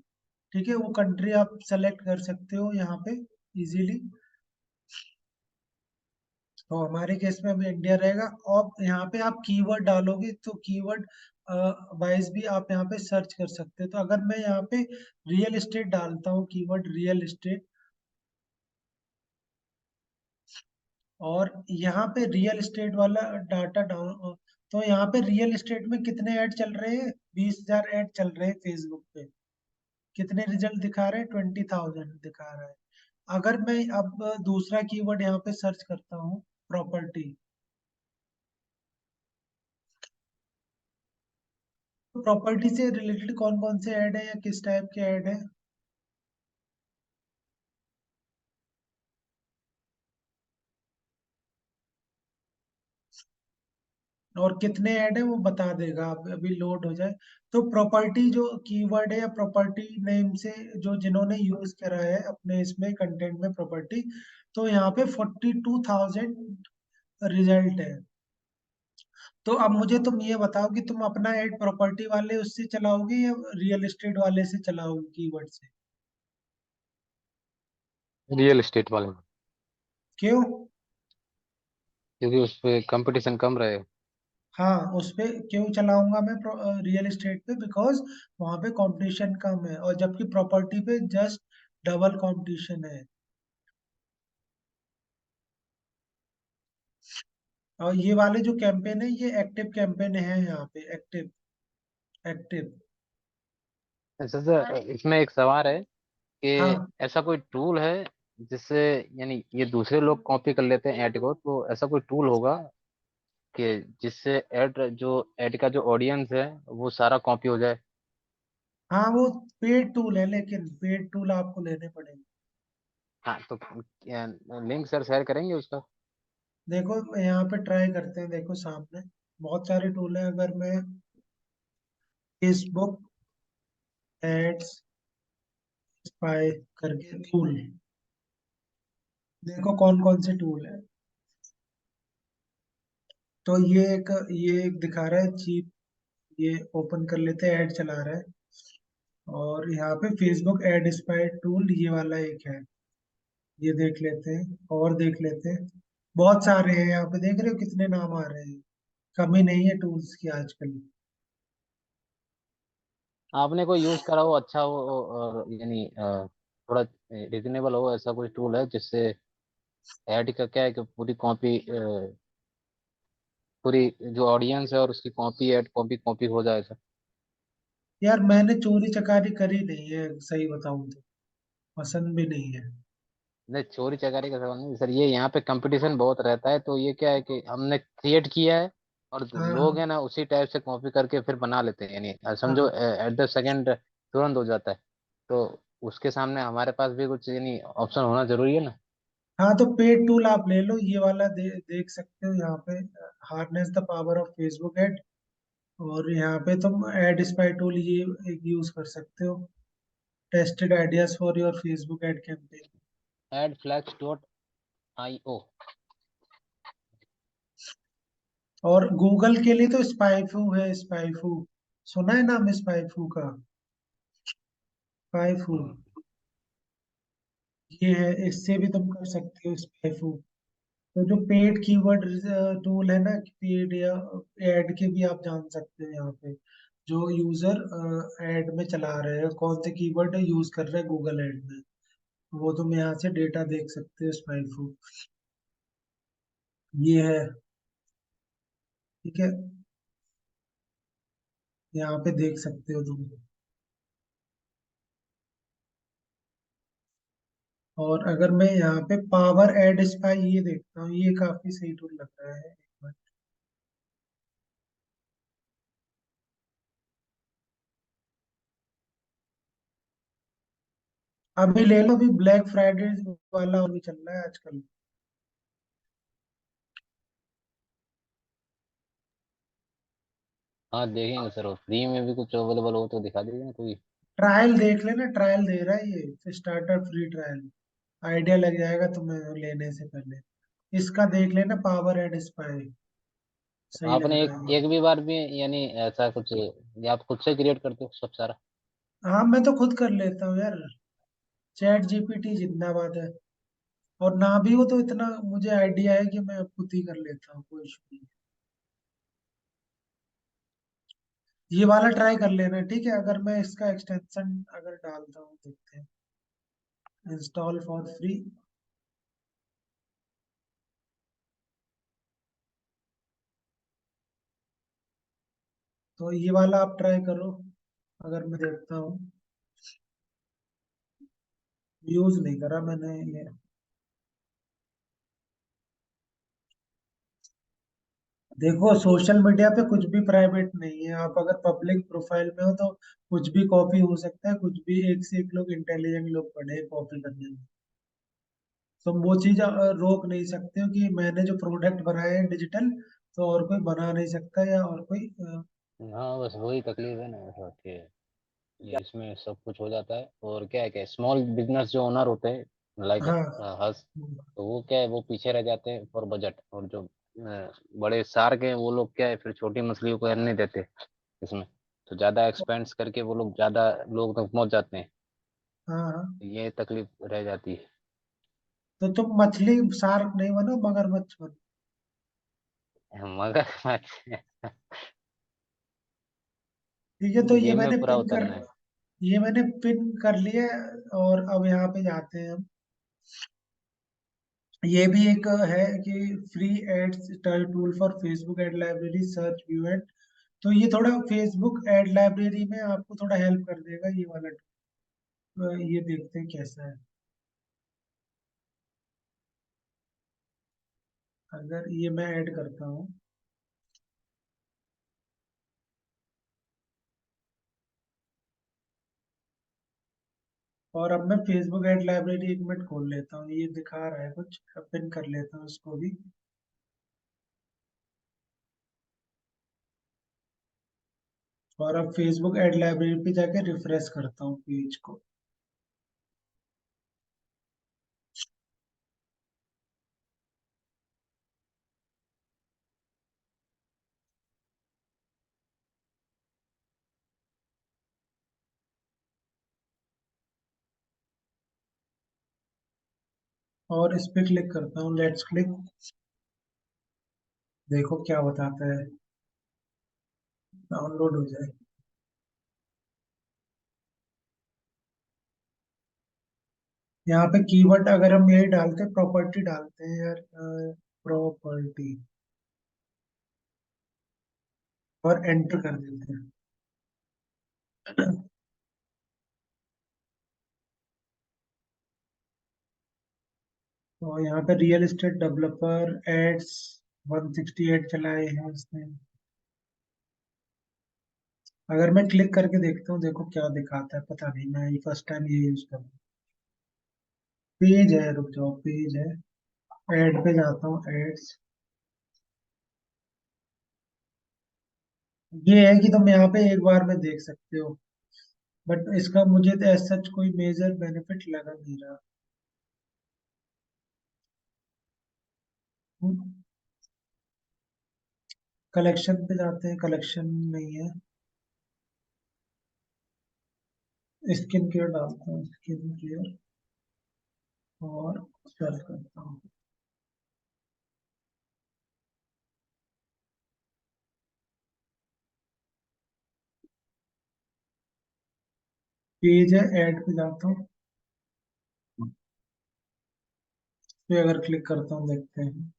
ठीक है, वो कंट्री आप सेलेक्ट कर सकते हो यहाँ पे इजीली। तो हमारे केस में अभी इंडिया रहेगा। और यहाँ पे आप कीवर्ड डालोगे तो कीवर्ड वाइज भी आप यहाँ पे सर्च कर सकते हो। तो अगर मैं यहाँ पे रियल एस्टेट डालता हूँ, कीवर्ड रियल एस्टेट, और यहाँ पे रियल एस्टेट वाला डाटा डाउन, तो यहाँ पे रियल एस्टेट में कितने ऐड चल रहे हैं, 20,000 ऐड चल रहे हैं फेसबुक पे। कितने रिजल्ट दिखा रहे हैं, 20,000 दिखा रहा है। अगर मैं अब दूसरा कीवर्ड यहाँ पे सर्च करता हूँ, प्रॉपर्टी, तो प्रॉपर्टी से रिलेटेड कौन कौन से ऐड है या किस टाइप के ऐड है, और कितने ऐड है वो बता देगा। अब अभी लोड हो जाए। तो प्रॉपर्टी जो कीवर्ड है या प्रॉपर्टी नेम से जो जिन्होंने यूज करा है अपने इसमें कंटेंट में प्रॉपर्टी, तो यहाँ पे 42,000 रिजल्ट है। तो अब मुझे तुम ये बताओ कि तुम अपना ऐड प्रॉपर्टी वाले उससे चलाओगे या रियल एस्टेट वाले से चलाओगे कीवर्ड से? रियल एस्टेट वाले में, क्यों? क्योंकि उस पे कंपटीशन कम रहे। हाँ, उस पे क्यों चलाऊंगा मैं रियल एस्टेट पे, बिकॉज वहां पे कंपटीशन कम है, और जबकि प्रॉपर्टी पे जस्ट डबल कंपटीशन है। और ये वाले जो कैंपेन है ये एक्टिव कैंपेन है, यहाँ पे एक्टिव, एक्टिव। ऐसा सर, इसमें एक सवाल है कि हाँ ऐसा कोई टूल है जिससे, यानी ये दूसरे लोग कॉपी कर लेते हैं ऐड को, तो ऐसा कोई टूल होगा कि जिससे ऐड का जो ऑडियंस है वो सारा कॉपी हो जाए। हाँ, वो पेड टूल है, लेकिन पेड टूल आपको लेने पड़ेंगे। हाँ, तो लिंक सर शेयर करेंगे उसका। देखो यहाँ पे ट्राई करते हैं, देखो सामने बहुत सारे टूल है। अगर मैं फेसबुक एड्स स्पाई करके टूल। देखो कौन कौन से टूल है। तो ये एक दिखा रहा है चीप। ये ओपन कर लेते हैं, ऐड चला रहा है। और यहाँ पे फेसबुक एड स्पाई टूल ये वाला एक है, ये देख लेते हैं और देख लेते हैं। बहुत सारे हैं यहाँ पे, देख रहे हो कितने नाम आ रहे हैं। कमी नहीं है टूल्स की आजकल। आपने कोई यूज करा हो अच्छा हो और यानी थोड़ा रिजनेबल हो, ऐसा कोई टूल है जिससे ऐड का क्या है कि पूरी कॉपी, पूरी जो ऑडियंस है और उसकी कॉपी, ऐड कॉपी कॉपी हो जाए सर? यार मैंने चोरी चकारी करी नहीं है, सही बताऊं तो पसंद भी नहीं है। नहीं, चोरी चकारी का सवाल नहीं सर, ये यहाँ पे कंपटीशन बहुत रहता है, तो ये क्या है कि हमने क्रिएट किया है और हाँ लोग हाँ है ना उसी टाइप से कॉपी करके फिर बना लेते हैं, यानी समझो हाँ। एट द सेकेंड तुरंत हो जाता है। तो उसके सामने हमारे पास भी कुछ यानी ऑप्शन होना जरूरी है ना। हाँ तो पेड टूल आप ले लो, ये वाला देख सकते हो यहाँ पे, harness the power of Facebook ad. और यहाँ पे तुम एड स्पाई टूल ये एक यूज कर सकते हो। Tested ideas for your Facebook ad campaign. adflex.io। और गूगल के लिए तो स्पाइफू है, स्पाइफू। सुना है नाम स्पाइफू का? स्पाइफू ये है, इससे भी तुम कर सकते हो स्पाइफू। तो जो पेड कीवर्ड टूल है ना, पेड या एड के भी आप जान सकते हो यहाँ पे। जो यूजर एड में चला रहे हैं, कौन से कीवर्ड यूज कर रहे हैं गूगल एड में, वो तुम यहाँ से डेटा देख सकते हो स्पाइफू। ये है, ठीक है, यहाँ पे देख सकते हो तुम। और अगर मैं यहाँ पे पावर एड स्पाई ये देखता हूँ, ये काफी सही टूल लग रहा है। एक बार अभी ले लो, अभी ब्लैक फ्राइडे वाला अभी चल रहा है आजकल। हाँ देखेंगे सर, फ्री में भी कुछ अवेलेबल हो तो दिखा दीजिए ना कोई। ट्रायल देख लेना, ट्रायल दे रहा है ये, स्टार्टर फ्री ट्रायल। आइडिया लग जाएगा तुम्हें लेने से पहले। इसका देख लेना, पावर एड स्पाई, सही लग आपने रहा एक है ये। एक भी बार भी यानी ऐसा कुछ, या आप खुद से क्रिएट करते हो सब सारा? हाँ मैं तो खुद कर लेता हूँ यार। चैट जीपीटी जिंदाबाद है। और ना भी हो तो इतना मुझे आइडिया है कि मैं खुद ही कर लेता हूँ, कोई इशू नहीं। ये वाला ट्राई कर लेना, ठीक है। अगर मैं इसका एक्सटेंशन अगर डालता हूँ, देखते हैं, इंस्टॉल फॉर फ्री। तो ये वाला आप ट्राई करो। अगर मैं देखता हूँ, यूज नहीं करा मैंने ये। देखो सोशल मीडिया पे कुछ भी प्राइवेट नहीं है, आप अगर पब्लिक प्रोफाइल में हो तो कुछ भी कॉपी हो सकता है, कुछ भी। एक से एक लोग इंटेलिजेंट लोग पड़े हैं कॉपी करने में। तो वो चीज रोक नहीं सकते हो कि मैंने जो प्रोडक्ट बनाए हैं डिजिटल, तो और कोई बना नहीं सकता, या और कोई हाँ बस वही तकलीफ है ना ऐसा कि ये इसमें सब कुछ हो जाता है, और क्या है कि स्मॉल बिजनेस जो ओनर होते हैं लाइक हाँ। हस, तो वो क्या है वो पीछे रह जाते हैं फॉर बजट, और जो बड़े शार्क हैं वो लोग क्या है फिर छोटी मछलियों को नहीं देते इसमें, तो ज्यादा एक्सपेंस करके वो लोग ज्यादा लोग तक पहुंच जाते हैं, हाँ हाँ। ये तकलीफ रह जाती है। तो तुम मछली शार्क नहीं बनो, मगरमच्छ बनो। मगर ठीक है, तो ये गेम में मैंने पूरा पिन कर उतरना है। ये मैंने पिन कर लिया। और अब यहाँ पे जाते हैं हम। ये भी एक है कि free ads tool for Facebook ad library search view ad. तो ये थोड़ा फेसबुक एड लाइब्रेरी में आपको थोड़ा हेल्प कर देगा ये वाला tool। ये देखते हैं कैसा है। अगर ये मैं ऐड करता हूँ, और अब मैं फेसबुक एड लाइब्रेरी एक मिनट खोल लेता हूँ, ये दिखा रहा है कुछ, पिन कर लेता हूँ इसको भी। और अब फेसबुक एड लाइब्रेरी पे जाके रिफ्रेश करता हूँ पेज को। और इस पे क्लिक करता हूँ, लेट्स क्लिक। देखो क्या बताता है, डाउनलोड हो जाए। यहाँ पे कीवर्ड अगर हम यही डालते हैं, प्रॉपर्टी डालते हैं यार, प्रॉपर्टी, और एंटर कर देते हैं। तो यहाँ पे रियल एस्टेट डेवलपर एड्स 168 चलाए हैं उसने। अगर मैं क्लिक करके देखता हूँ, देखो क्या दिखाता है, पता नहीं, मैं ये फर्स्ट टाइम ये यूज कर रहा हूँ। पेज है, रुक जाओ, पेज है, एड पे जाता हूँ, एड्स। ये है कि तुम यहाँ पे एक बार में देख सकते हो, बट इसका मुझे तो ऐसा सच कोई मेजर बेनिफिट लगा नहीं रहा। कलेक्शन पे जाते हैं, कलेक्शन नहीं है। स्किन केयर डालता हूँ, स्किन केयर, और सर्च करता हूँ। पेज है, ऐड पे जाता हूँ, पे अगर क्लिक करता हूँ, देखते हैं।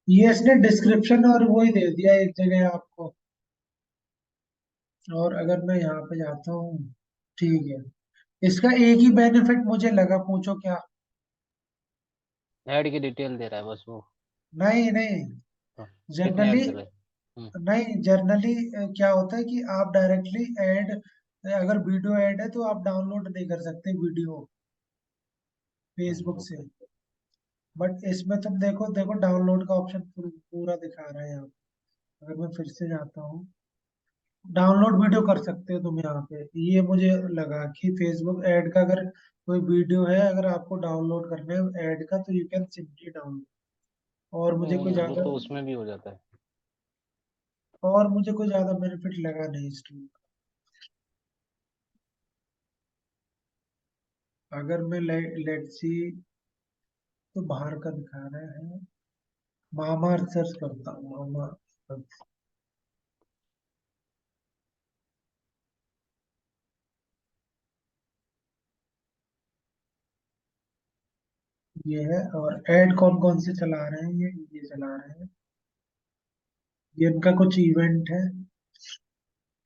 ये इसने डिस्क्रिप्शन और वो ही दे दिया एक जगह आपको। और अगर मैं यहाँ पे जाता हूँ, ठीक है, इसका एक ही बेनिफिट मुझे लगा, पूछो क्या। ऐड की डिटेल दे रहा है बस वो। नहीं नहीं, हाँ, कितने जनरली, ऐड चले। नहीं जनरली क्या होता है कि आप डायरेक्टली ऐड, अगर वीडियो ऐड है तो आप डाउनलोड नहीं कर सकते वीडियो फेसबुक से। ओके। बट इसमें तुम देखो, देखो डाउनलोड का ऑप्शन पूरा दिखा रहा है यहाँ पे। अगर मैं फिर से जाता हूँ, डाउनलोड वीडियो कर सकते हो तुम यहाँ पे। ये मुझे लगा कि फेसबुक ऐड का अगर कोई वीडियो है, अगर आपको डाउनलोड करना है ऐड का, तो यू कैन सिंपली डाउनलोड। और नहीं, मुझे कोई वो ज्यादा, तो उसमें भी हो जाता है। और मुझे कोई ज्यादा बेनिफिट लगा नहीं इस tool का। अगर मैं लेट्स सी, तो बाहर का दिखा रहा है, मामा सर्च करता हूँ, मामा। ये है, और ऐड कौन कौन से चला रहे हैं, ये चला रहे हैं, ये इनका कुछ इवेंट है।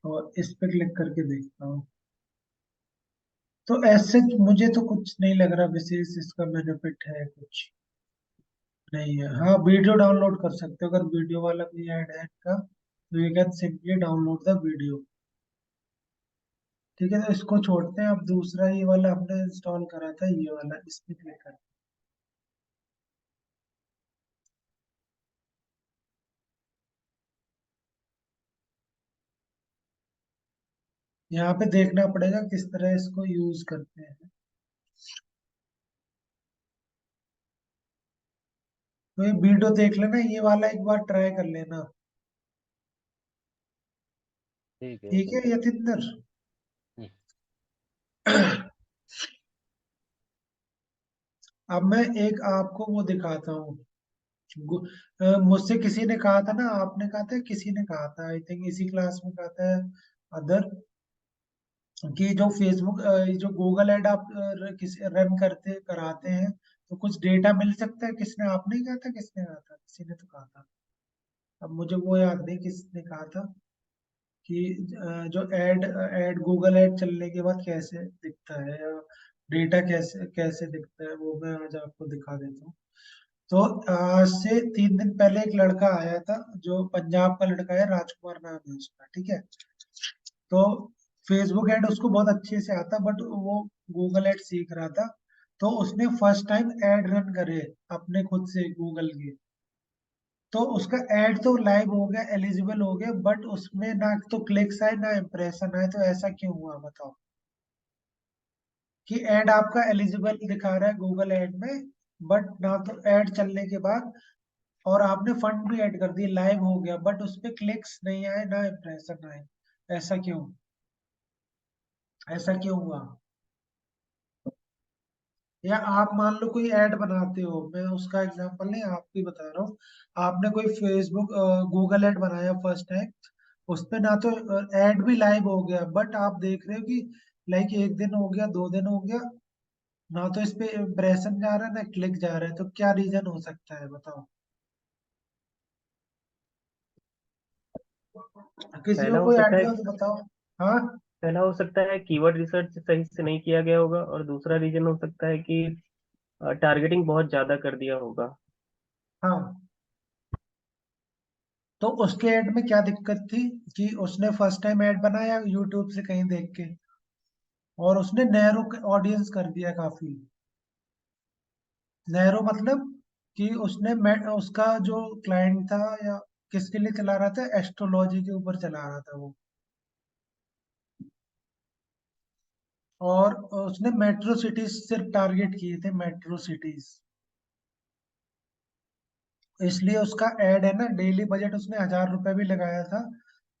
और इस पे क्लिक करके देखता हूँ, तो ऐसे मुझे तो कुछ नहीं लग रहा विशेष इसका बेनिफिट है कुछ नहीं है। हाँ, वीडियो डाउनलोड कर सकते हो, अगर वीडियो वाला कोई ऐड है इनका, तो you can simply download the video. ठीक है, तो इसको छोड़ते हैं। अब दूसरा ये वाला हमने इंस्टॉल करा था, ये वाला, इस पे क्लिक करते हैं। यहाँ पे देखना पड़ेगा किस तरह इसको यूज करते हैं। तो ये वीडियो देख लेना, ये वाला एक बार ट्राई कर लेना। ठीक है, वो ठीक कर है लेंगे। यतिंदर। हम्म, अब मैं एक आपको वो दिखाता हूँ। मुझसे किसी ने कहा था ना, आपने कहा था, किसी ने कहा था, आई थिंक इसी क्लास में कहा था, अदर, कि जो फेसबुक, जो गूगल ऐड आप किसी रन करते कराते हैं, तो कुछ डेटा मिल सकता है। किसने, आपने ही कहा था, किसने कहा था, किसी ने तो कहा था। अब मुझे वो याद नहीं किसने कहा था कि जो ऐड गूगल ऐड चलने के बाद कैसे दिखता है, या डेटा कैसे कैसे दिखता है, वो मैं आज आपको दिखा देता हूँ। तो आज से 3 दिन पहले एक लड़का आया था, जो पंजाब का लड़का है, राजकुमार नाम है उसका, ठीक है। तो फेसबुक ऐड उसको बहुत अच्छे से आता, बट वो गूगल ऐड सीख रहा था। तो उसने फर्स्ट टाइम ऐड रन करे अपने खुद से गूगल के। तो उसका ऐड तो लाइव हो गया, एलिजिबल हो गया, बट उसमें ना तो क्लिक्स आए ना इम्प्रेशन आए, तो ऐसा क्यों हुआ बताओ? कि ऐड आपका एलिजिबल दिखा रहा है गूगल ऐड में, बट ना तो ऐड चलने के बाद, और आपने फंड भी ऐड कर दिए, लाइव हो गया, बट उस पे क्लिक्स नहीं आए ना इम्प्रेशन आए, ऐसा क्यों? ऐसा क्यों हुआ? या आप मान लो कोई ऐड बनाते हो, मैं उसका एग्जांपल नहीं आपकी बता रहा हूँ, आपने कोई फेसबुक गूगल ऐड बनाया फर्स्ट टाइम, उस पे ना तो ऐड भी लाइव हो गया, बट आप देख रहे हो कि लाइक एक दिन हो गया, 2 दिन हो गया, ना तो इस पे इम्प्रेशन जा रहा है ना क्लिक जा रहा है, तो क्या रीजन हो सकता है बताओ? किसी को पहला हो कोई सकता है आइडिया हो तो बताओ। हाँ। पहला हो सकता है कीवर्ड रिसर्च सही से नहीं किया गया होगा, और दूसरा रीजन हो सकता है कि टारगेटिंग बहुत ज्यादा कर दिया होगा। हाँ, तो उसके ऐड में क्या दिक्कत थी कि उसने फर्स्ट टाइम ऐड बनाया यूट्यूब से कहीं देख के, और उसने नैरो ऑडियंस कर दिया काफी। नैरो मतलब कि उसका जो क्लाइंट था या किसके लिए चला रहा था, एस्ट्रोलॉजी के ऊपर चला रहा था वो, और उसने मेट्रो सिटीज सिर्फ टारगेट किए थे, मेट्रो सिटीज। इसलिए उसका ऐड है ना, डेली बजट उसने 1,000 रुपए भी लगाया था,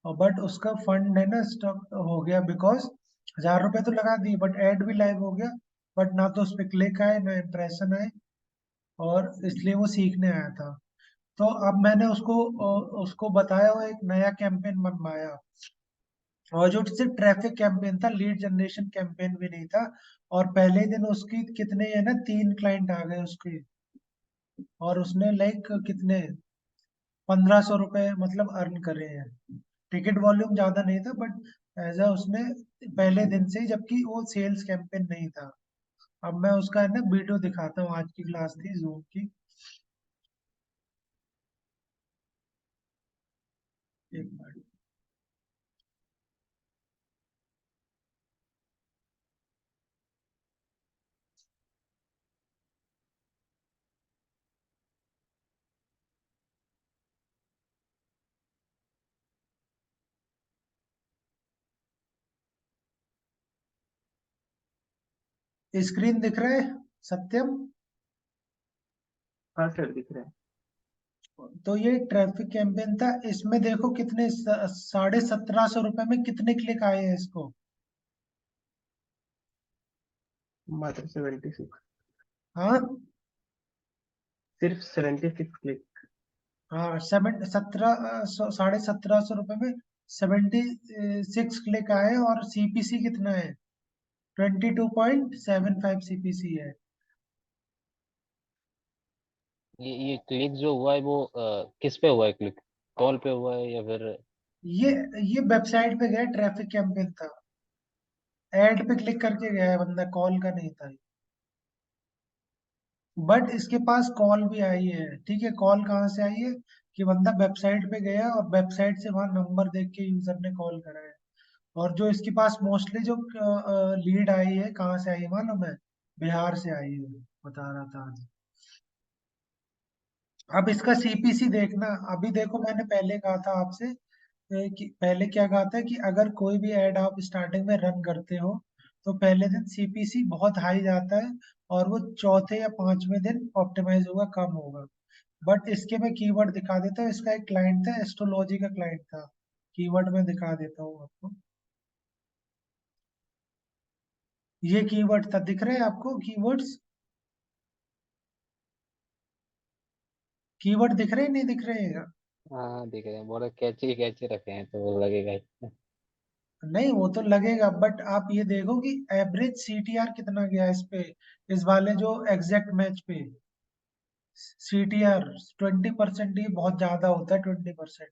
और बट उसका फंड है ना स्टॉक हो गया, बिकॉज 1,000 रुपए तो लगा दिए, बट ऐड भी लाइव हो गया, बट ना तो उस पर क्लिक आए ना इम्प्रेशन आए, और इसलिए वो सीखने आया था। तो अब मैंने उसको बताया, वो एक नया कैंपेन बनवाया, और जो सिर्फ ट्रैफिक कैंपेन था, लीड जनरेशन कैंपेन भी नहीं था, और पहले ही दिन उसकी कितने है ना 3 क्लाइंट आ गए उसके, और उसने लाइक कितने 1,500 रुपए मतलब अर्न करे हैं। टिकट वॉल्यूम ज्यादा नहीं था, बट एज अ उसने पहले दिन से ही, जबकि वो सेल्स कैंपेन नहीं था। अब मैं उसका है ना वीडियो दिखाता हूँ, आज की क्लास थी जूम की, एक मिनट। स्क्रीन दिख रहा है सत्यम? हाँ सर, दिख रहा है। तो ये ट्रैफिक कैंपेन था, इसमें देखो कितने 1,750 रुपए में कितने क्लिक आए हैं इसको। मात्र 76। हाँ। सिर्फ 76 क्लिक। हाँ, 1,1750 में 76 क्लिक आए, और सीपीसी कितना है? 22.75 सीपीसी है। ये क्लिक जो हुआ है वो किस पे हुआ है क्लिक? कॉल पे हुआ है या फिर? ये ये वेबसाइट पे गया, ट्रैफिक कैंपेन था, ऐड पे क्लिक करके गया है बंदा, कॉल का नहीं था। बट इसके पास कॉल भी आई है, ठीक है, कॉल कहाँ से आई है? कि बंदा वेबसाइट पे गया, और वेबसाइट से वहां नंबर देख के यूजर ने कॉल करा है। और जो इसके पास मोस्टली जो लीड आई है, कहाँ से आई है मालूम है? बिहार से आई है, बता रहा था आज। अब इसका सीपीसी देखना, अभी देखो मैंने पहले कहा था आपसे कि पहले क्या कहा था कि अगर कोई भी ऐड आप स्टार्टिंग में रन करते हो, तो पहले दिन सीपीसी बहुत हाई जाता है, और वो चौथे या पांचवें दिन ऑप्टिमाइज होगा, कम होगा। बट इसके मैं कीवर्ड दिखा देता हूँ, इसका एक क्लाइंट था, एस्ट्रोलॉजी का क्लाइंट था, कीवर्ड में दिखा देता हूँ आपको। ये कीवर्ड था, दिख रहे हैं आपको कीवर्ड्स? कीवर्ड दिख रहे हैं नहीं दिख रहे हैं? हाँ दिख रहे हैं, बोले कैचे कैचे रखे हैं तो वो लगेगा ही। नहीं, वो तो लगेगा, बट आप ये देखो कि एवरेज सीटीआर कितना गया इस पे, इस वाले जो एग्जैक्ट मैच पे सीटीआर 20%, ही बहुत ज्यादा होता है 20%।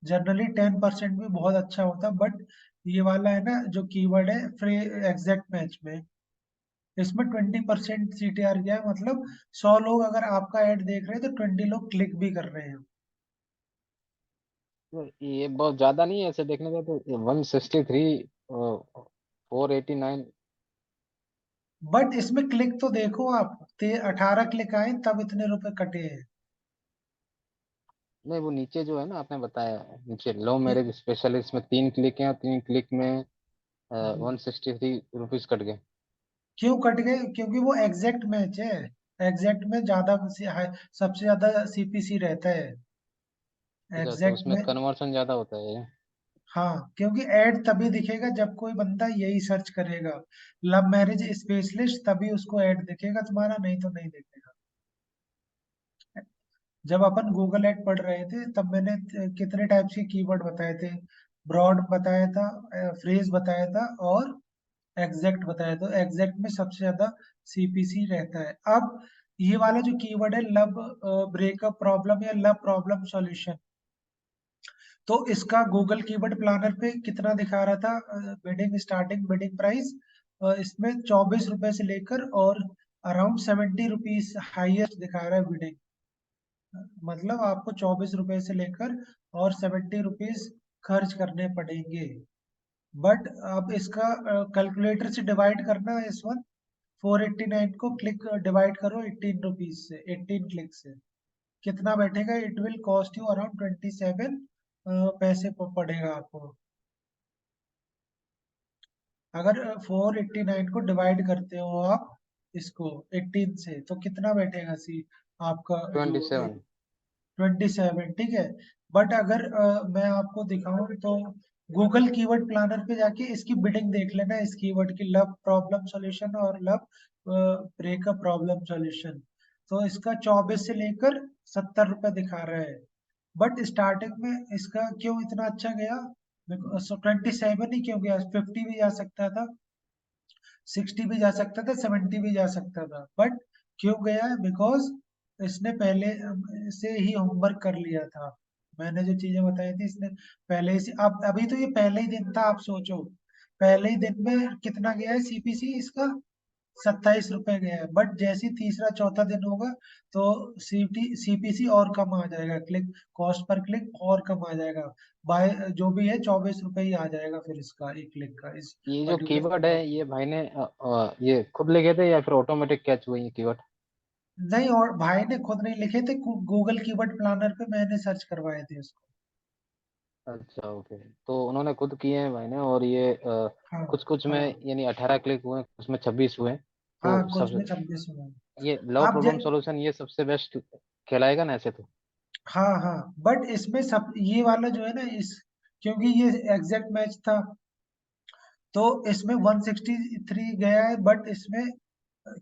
जनरली 10% भी बहुत अच्छा होता है, बट ये वाला है ना जो कीवर्ड है फ्री एग्जैक्ट मैच में, इसमें 20% सीटीआर गया है, मतलब 100 लोग अगर आपका ऐड देख रहे हैं तो 20 लोग क्लिक भी कर रहे हैं। तो ये बहुत ज्यादा नहीं है ऐसे देखने का, तो 163 489। बट इसमें क्लिक तो देखो आप, 18 क्लिक आए तब इतने रुपए कटे हैं। नहीं, वो नीचे जो है ना, आपने बताया नीचे लव मैरिज स्पेशलिस्ट में 3 क्लिक हैं और 3 क्लिक में ₹163 कट गए। क्यों कट गए? क्योंकि वो एग्जैक्ट मैच है। एग्जैक्ट में ज्यादा सबसे ज्यादा सीपीसी रहता है अच्छा, तो एग्जैक्ट उसमें में। कन्वर्शन ज्यादा होता है। हाँ, क्योंकि ऐड तभी दिखेगा जब कोई बंदा यही सर्च करेगा, लव मैरिज स्पेशलिस्ट, तभी उसको ऐड दिखेगा तुम्हारा, नहीं तो नहीं दिखेगा। जब अपन गूगल ऐड पढ़ रहे थे तब मैंने कितने टाइप्स के कीवर्ड बताए थे। ब्रॉड बताया था, फ्रेज बताया था, और एग्जैक्ट बताया। तो एग्जैक्ट में सबसे ज्यादा सीपीसी रहता है। अब ये वाला जो कीवर्ड है, लव ब्रेकअप प्रॉब्लम या लव प्रॉब्लम सॉल्यूशन, तो इसका गूगल कीवर्ड प्लानर पे कितना दिखा रहा था? बिडिंग, स्टार्टिंग बिडिंग प्राइस इसमें 24 रुपए से लेकर और अराउंड 70 रुपीज हाईएस्ट दिखा रहा है बिडिंग। मतलब आपको 24 रुपए से लेकर और 70 रुपीज खर्च करने पड़ेंगे। बट अब इसका कैलकुलेटर से डिवाइड करना है इस वन, 489 को क्लिक डिवाइड करो 18 रुपीज से, 18 क्लिक से कितना बैठेगा? It will cost you around 27 पैसे पड़ेगा आपको। अगर 489 को डिवाइड करते हो आप इसको 18 से, तो कितना बैठेगा सी आपका जो 27। 27, ठीक है। बट अगर मैं आपको दिखाऊं तो गूगल कीवर्ड प्लानर पे जाके इसकी बिडिंग देख लेना, इस कीवर्ड की, लव प्रॉब्लम सॉल्यूशन और लव ब्रेकअप प्रॉब्लम सॉल्यूशन। तो इसका 24 से लेकर 70 रुपए दिखा रहा है। बट स्टार्टिंग में इसका क्यों इतना अच्छा गया? 27 ही क्यों गया? 50 भी जा सकता था, 60 भी जा सकता था, 70 भी जा सकता था, बट क्यों गया? बिकॉज इसने पहले से ही होमवर्क कर लिया था। मैंने जो चीजें बताई थी इसने पहले से। अब अभी तो ये पहले ही दिन था, आप सोचो पहले ही दिन में कितना गया है सीपीसी इसका? 27 रुपए गया है। बट जैसे ही तीसरा चौथा दिन होगा तो सीपीसी और कम आ जाएगा, क्लिक कॉस्ट पर क्लिक और कम आ जाएगा। बाय जो भी है 24 रुपए ही आ जाएगा फिर इसका, एक क्लिक का, इस ये जो पर्टिकुलर कीवर्ड कीवर्ड। है, ये भाई ने ये खुद लिखे थे या फिर ऑटोमेटिक कैच हुए ये कीवर्ड? नहीं, और भाई ने खुद नहीं लिखे थे, गूगल कीवर्ड प्लानर पे मैंने सर्च करवाए थे उसको। अच्छा, ओके। तो उन्होंने खुद किए हैं भाई ने, और ये हाँ कुछ कुछ में हाँ यानी 18 क्लिक हुए, कुछ में 26 हुए। हाँ, तो कुछ सब में 26 हुआ। ये लव आप प्रॉब्लम सॉल्यूशन ये सबसे बेस्ट कहलाएगा ना ऐसे तो? हाँ हाँ, बट इसमें सब ये वाला जो है ना, इस क्योंकि ये एग्जैक्ट मैच था तो इसमें 163 गया है। बट इसमें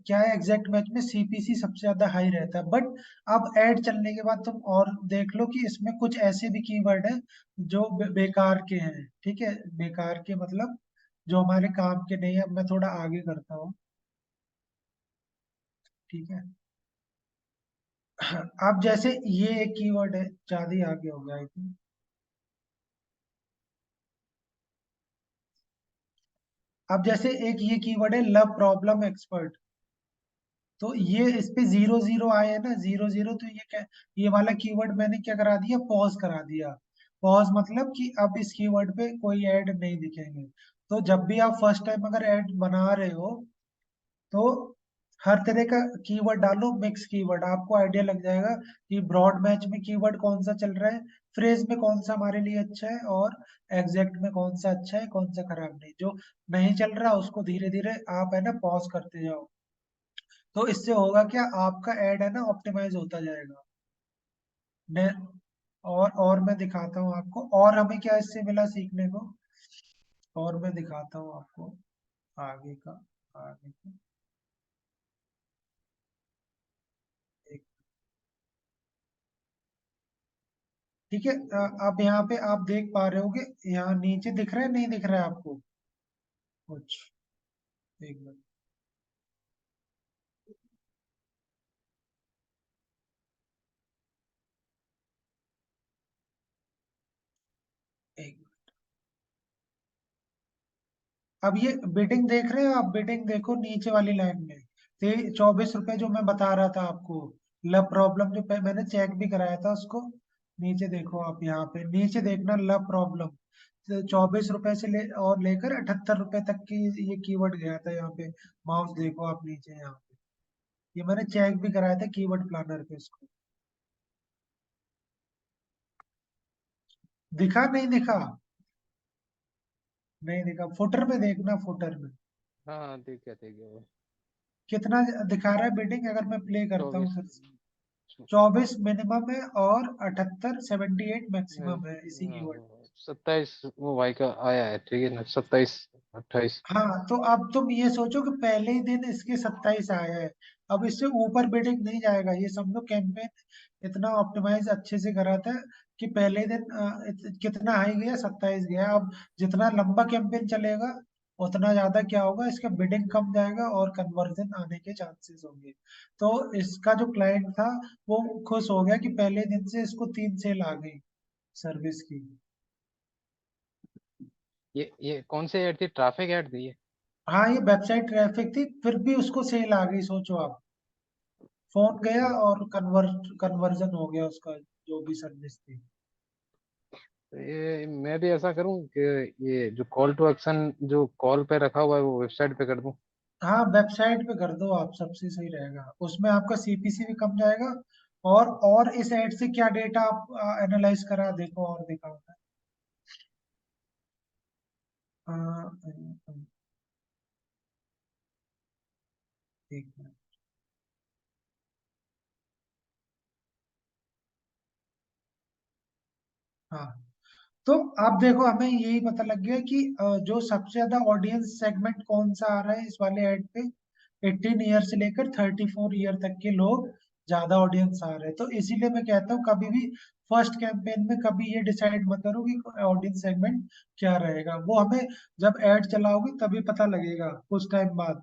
क्या है, एग्जैक्ट मैच में सीपीसी सबसे ज्यादा हाई रहता है। बट अब ऐड चलने के बाद तुम और देख लो कि इसमें कुछ ऐसे भी कीवर्ड है जो बेकार के हैं, ठीक है। बेकार के मतलब जो हमारे काम के नहीं है। अब मैं थोड़ा आगे करता हूँ, ठीक है। अब जैसे ये एक कीवर्ड है, ज्यादा ही आगे हो गया आई थिंक। अब जैसे एक ये कीवर्ड है, लव प्रॉब्लम एक्सपर्ट, तो ये इस पे 0 0 आए हैं ना, 0 0, तो ये क्या? ये वाला कीवर्ड मैंने क्या करा दिया? पॉज करा दिया। पॉज मतलब कि अब इस कीवर्ड पे कोई ऐड नहीं दिखेंगे। तो जब भी आप फर्स्ट टाइम अगर ऐड बना रहे हो तो हर तरह का कीवर्ड डालो, मिक्स कीवर्ड, आपको आइडिया लग जाएगा कि ब्रॉड मैच में कीवर्ड कौन सा चल रहा है, फ्रेज में कौन सा हमारे लिए अच्छा है, और एग्जैक्ट में कौन सा अच्छा है, कौन सा खराब नहीं। जो नहीं चल रहा उसको धीरे धीरे आप है ना पॉज करते जाओ। तो इससे होगा क्या, आपका ऐड है ना ऑप्टिमाइज होता जाएगा। मैं और मैं दिखाता हूँ आपको, और हमें क्या इससे मिला सीखने को, और मैं दिखाता हूँ आपको आगे का। आगे का एक, ठीक है। अब यहाँ पे आप देख पा रहे होगे, यहाँ नीचे दिख रहा है, नहीं दिख रहा है आपको कुछ? एक मिनट, एक मिनट। अब ये बिडिंग देख रहे हो आप? बिडिंग देखो नीचे वाली लाइन में, 24 रुपए जो मैं बता रहा था आपको, लव प्रॉब्लम जो मैंने चेक भी कराया था उसको। नीचे देखो आप, यहाँ पे नीचे देखना, लव प्रॉब्लम 24 रुपए से ले और लेकर 78 रुपए तक की ये कीवर्ड गया था यहाँ पे। माउस देखो आप नीचे, यहाँ पे ये मैंने चेक भी कराया था कीवर्ड प्लानर पे इसको। दिखा नहीं दिखा? नहीं दिखा, फुटर में देखना, फुटर में हाँ ठीक है वो। कितना दिखा रहा है बिडिंग, अगर मैं प्ले करता हूँ 24। फिर से। 24 मिनिमम है और 78 78 मैक्सिमम है इसी कीवर्ड। 27 वो भाई का आया है, ठीक है ना, 27 28। हाँ, तो अब तुम ये सोचो कि पहले ही दिन इसके 27 आया है। अब इससे ऊपर बिडिंग नहीं जाएगा, ये समझो कैंपेन इतना ऑप्टिमाइज अच्छे से करा था कि पहले दिन कितना हाई गया, 27 गया। अब जितना लंबा कैंपेन चलेगा उतना ज्यादा क्या होगा, इसका बिडिंग कम जाएगा और कन्वर्जन आने के चांसेस होंगे। तो इसका जो क्लाइंट था वो खुश हो गया कि पहले दिन से इसको 3 सेल आ गई सर्विस की। ये कौन सी ऐड थी, ट्रैफिक ऐड थी ये? हाँ, ये वेबसाइट ट्रैफिक थी, फिर भी उसको सेल आ गई, सोचो आप। फोन गया अच्छा। और कन्वर्जन हो गया उसका, जो भी सर्विस थी। तो ये मैं भी ऐसा करूं कि ये जो कॉल टू एक्शन जो कॉल पे रखा हुआ है वो वेबसाइट पे कर दूं। हाँ, वेबसाइट पे कर दो आप, सबसे सही रहेगा, उसमें आपका सीपीसी भी कम जाएगा। और इस ऐड से क्या डेटा आप एनालाइज करा, देखो और दिखाओ। अ, अ, अ, एक मिनट। हाँ, तो आप देखो, हमें यही पता लग गया कि जो सबसे ज्यादा ऑडियंस सेगमेंट कौन सा आ रहा है इस वाले ऐड पे। 18 ईयर से लेकर 34 ईयर तक के लोग ज्यादा ऑडियंस आ रहे हैं। तो इसीलिए मैं कहता हूँ कभी भी फर्स्ट कैंपेन में कभी ये डिसाइड मत करो कि ऑडियंस सेगमेंट क्या रहेगा। वो हमें जब ऐड चलाओगे तभी पता लगेगा कुछ टाइम बाद।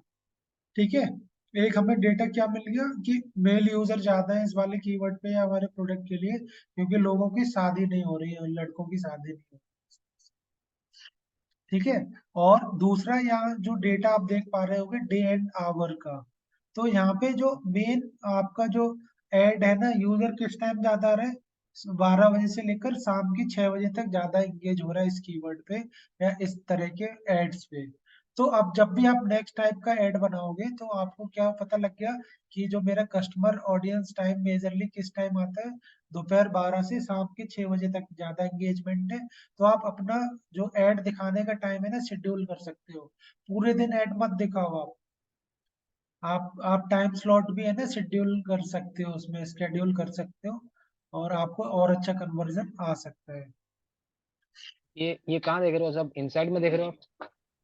ठीक है। एक हमें डेटा क्या मिल गया कि मेल यूजर ज्यादा है इस वाले कीवर्ड पे या हमारे प्रोडक्ट के लिए, क्योंकि लोगों की शादी नहीं हो रही है, लड़कों की शादी नहीं हो रही। ठीक है। और दूसरा, यहाँ जो डेटा आप देख पा रहे होगे डे एंड आवर का, तो यहाँ पे जो मेन आपका जो ऐड है ना, यूजर किस टाइम ज्यादा आ रहा है, 12 बजे से लेकर शाम की 6 बजे तक ज्यादा एंगेज हो रहा है इस कीवर्ड पे या इस तरह के एड्स पे। तो अब जब भी आप नेक्स्ट टाइप का ऐड बनाओगे तो आपको क्या पता लग गया कि जो मेरा कस्टमर ऑडियंस टाइम मेजरली किस टाइम आता है, दोपहर 12 से शाम के 6 बजे तक ज्यादा एंगेजमेंट है। तो आप अपना जो ऐड दिखाने का टाइम है ना, शेड्यूल कर सकते हो। पूरे दिन ऐड मत दिखाओ आप टाइम स्लॉट भी है ना शेड्यूल कर सकते हो, उसमें स्केड्यूल कर सकते हो, और आपको और अच्छा कन्वर्जन आ सकता है। ये कहाँ देख रहे हो, सब इनसाइड में देख रहे हो?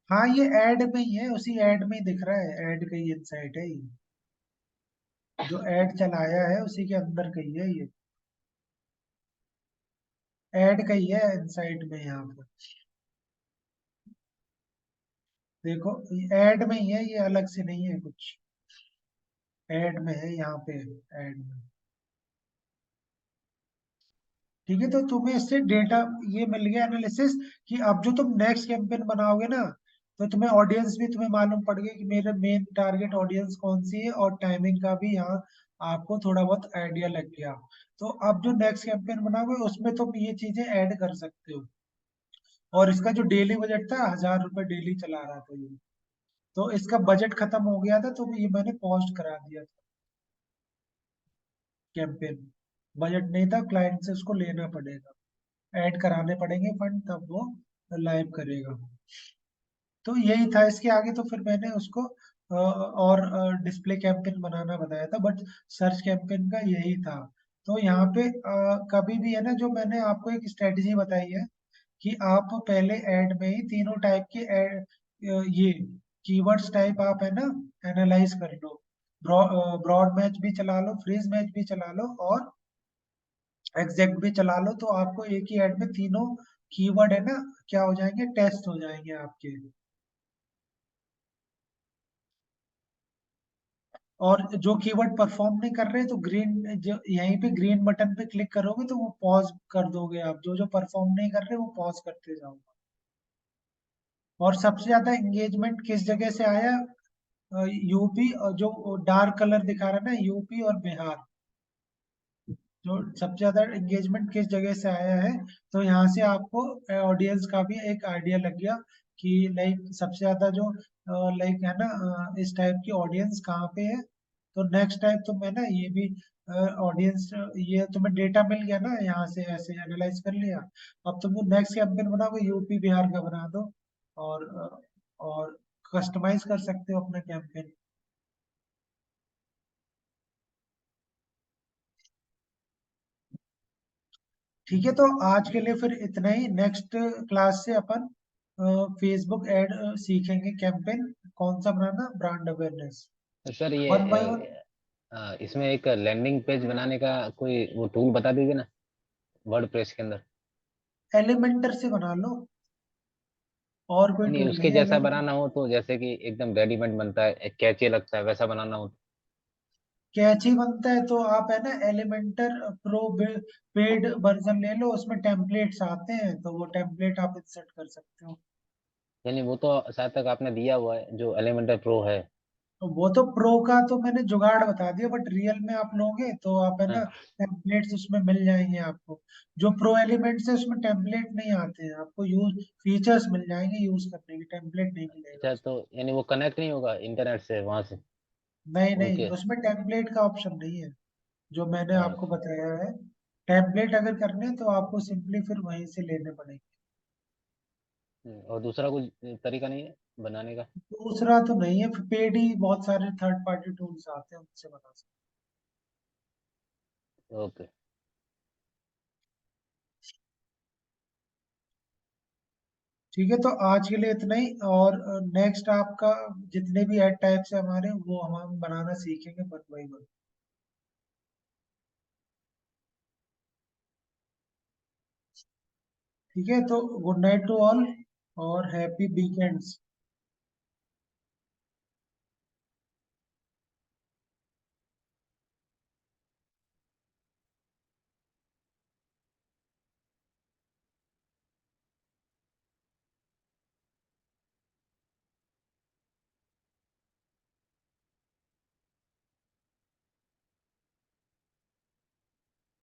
हाँ, ये ऐड में ही है, उसी ऐड में ही दिख रहा है, ऐड का ही इनसाइट है ये। जो ऐड चलाया है उसी के अंदर का ही है ये, ऐड का ही है इनसाइट में यहाँ पर। देखो, ऐड में ही है ये, अलग से नहीं है कुछ, ऐड में है यहाँ पे, ऐड में। ठीक है, तो तुम्हें इससे डेटा ये मिल गया एनालिसिस कि अब जो तुम नेक्स्ट कैंपेन बनाओगे ना, तो तुम्हें ऑडियंस भी तुम्हें मालूम पड़ गई कि मेरे मेन टारगेट ऑडियंस कौन सी है, और टाइमिंग का भी यहाँ आपको थोड़ा बहुत आइडिया लग गया। तो अब जो नेक्स्ट कैंपेन बनाओगे उसमें तुम ये चीजें ऐड कर सकते हो। और इसका जो डेली बजट था, 1000 रुपये डेली चला रहा था ये। तो इसका बजट खत्म हो गया था, तो ये मैंने पॉज करा दिया था कैंपेन। बजट नहीं था, क्लाइंट से उसको लेना पड़ेगा, ऐड कराने पड़ेंगे फंड, तब वो लाइव करेगा। तो यही था, इसके आगे तो फिर मैंने उसको और डिस्प्ले कैंपेन बनाना बताया था, बट सर्च कैंपेन का यही था। तो यहाँ पे कभी भी है ना, जो मैंने आपको एक स्ट्रेटजी बताई है कि आप पहले ऐड में ही तीनों टाइप के ऐड, ये कीवर्ड्स टाइप आप है ना एनालाइज कर लो। ब्रॉड मैच भी चला लो, फ्रीज मैच भी चला लो, और एग्जैक्ट भी चला लो, तो आपको एक ही ऐड में तीनों कीवर्ड है ना क्या हो जाएंगे, टेस्ट हो जाएंगे आपके। और जो कीवर्ड परफॉर्म नहीं कर रहे तो ग्रीन, जो यहीं पे ग्रीन बटन पे क्लिक करोगे तो वो पॉज कर दोगे आप, जो जो परफॉर्म नहीं कर रहे वो पॉज करते जाओ। और सबसे ज्यादा एंगेजमेंट किस जगह से आया, यूपी, और जो डार्क कलर दिखा रहा है ना, यूपी और बिहार। जो सबसे ज्यादा एंगेजमेंट किस जगह से आया है, तो यहाँ से आपको ऑडियंस का भी एक आइडिया लग गया कि लाइक सबसे ज्यादा जो लाइक है ना इस टाइप की ऑडियंस कहाँ पे है। तो नेक्स्ट टाइम तो मैं ना ये भी ऑडियंस, ये तुम्हें डेटा मिल गया ना, यहाँ से ऐसे एनालाइज कर लिया। अब तुम नेक्स्ट कैंपेन बनाओगे, यूपी बिहार का बना दो, और कस्टमाइज कर सकते हो अपना कैंपेन। ठीक है, तो आज के लिए फिर इतना ही। नेक्स्ट क्लास से अपन फेसबुक एड सीखेंगे, कैंपेन कौन सा बनाना, ब्रांड अवेयरनेस, तो सर ये वन बाय वन। इसमें एक लैंडिंग पेज बनाने का कोई वो टूल बता दीजिए ना, वर्डप्रेस के अंदर। एलिमेंटर से बना लो, और कोई नहीं, टूल उसके नहीं है जैसा एलिमेंटर। बनाना हो तो जैसे कि एकदम रेडीमेड बनता है, एक कैची लगता है, वैसा बनाना हो तो? कैची बनता है तो आप है ना एलिमेंटर प्रो पेड वर्जन ले लो, उसमें टेम्पलेट्स आते हैं, तो वो टेम्पलेट आप इंसर्ट कर सकते हो। यानी वो तो शायद तक आपने दिया हुआ है जो एलिमेंटर प्रो है। तो वो तो प्रो का तो मैंने जुगाड़ बता दिया, बट रियल में आप लोगे तो आप है ना हाँ। टेम्पलेट्स उसमें मिल जाएंगे आपको। जो प्रो एलिमेंट्स है उसमें टेम्पलेट नहीं आते हैं, आपको यूज फीचर्स मिल जाएंगे यूज करने की, टेम्पलेट नहीं मिलेगा अच्छा, उसमें। तो यानी वो कनेक्ट नहीं होगा इंटरनेट से वहां से नहीं नहीं, उनके? उसमें टेम्पलेट का ऑप्शन नहीं है, जो मैंने आपको अच्छा। बताया है। टेम्पलेट अगर करने हैं, तो आपको सिंपली फिर वहीं से लेने पड़ेंगे। और दूसरा कुछ तरीका नहीं है बनाने का? दूसरा तो नहीं है, पेड ही बहुत सारे थर्ड पार्टी टूल्स आते हैं, उनसे बना सकते ओके। हैं। ठीक है, तो आज के लिए इतना ही, और नेक्स्ट आपका जितने भी एड टाइप्स है हमारे, वो हम बनाना सीखेंगे वन बाई वन। ठीक है, तो गुड नाइट टू ऑल, और हैप्पी वीकेंड्स।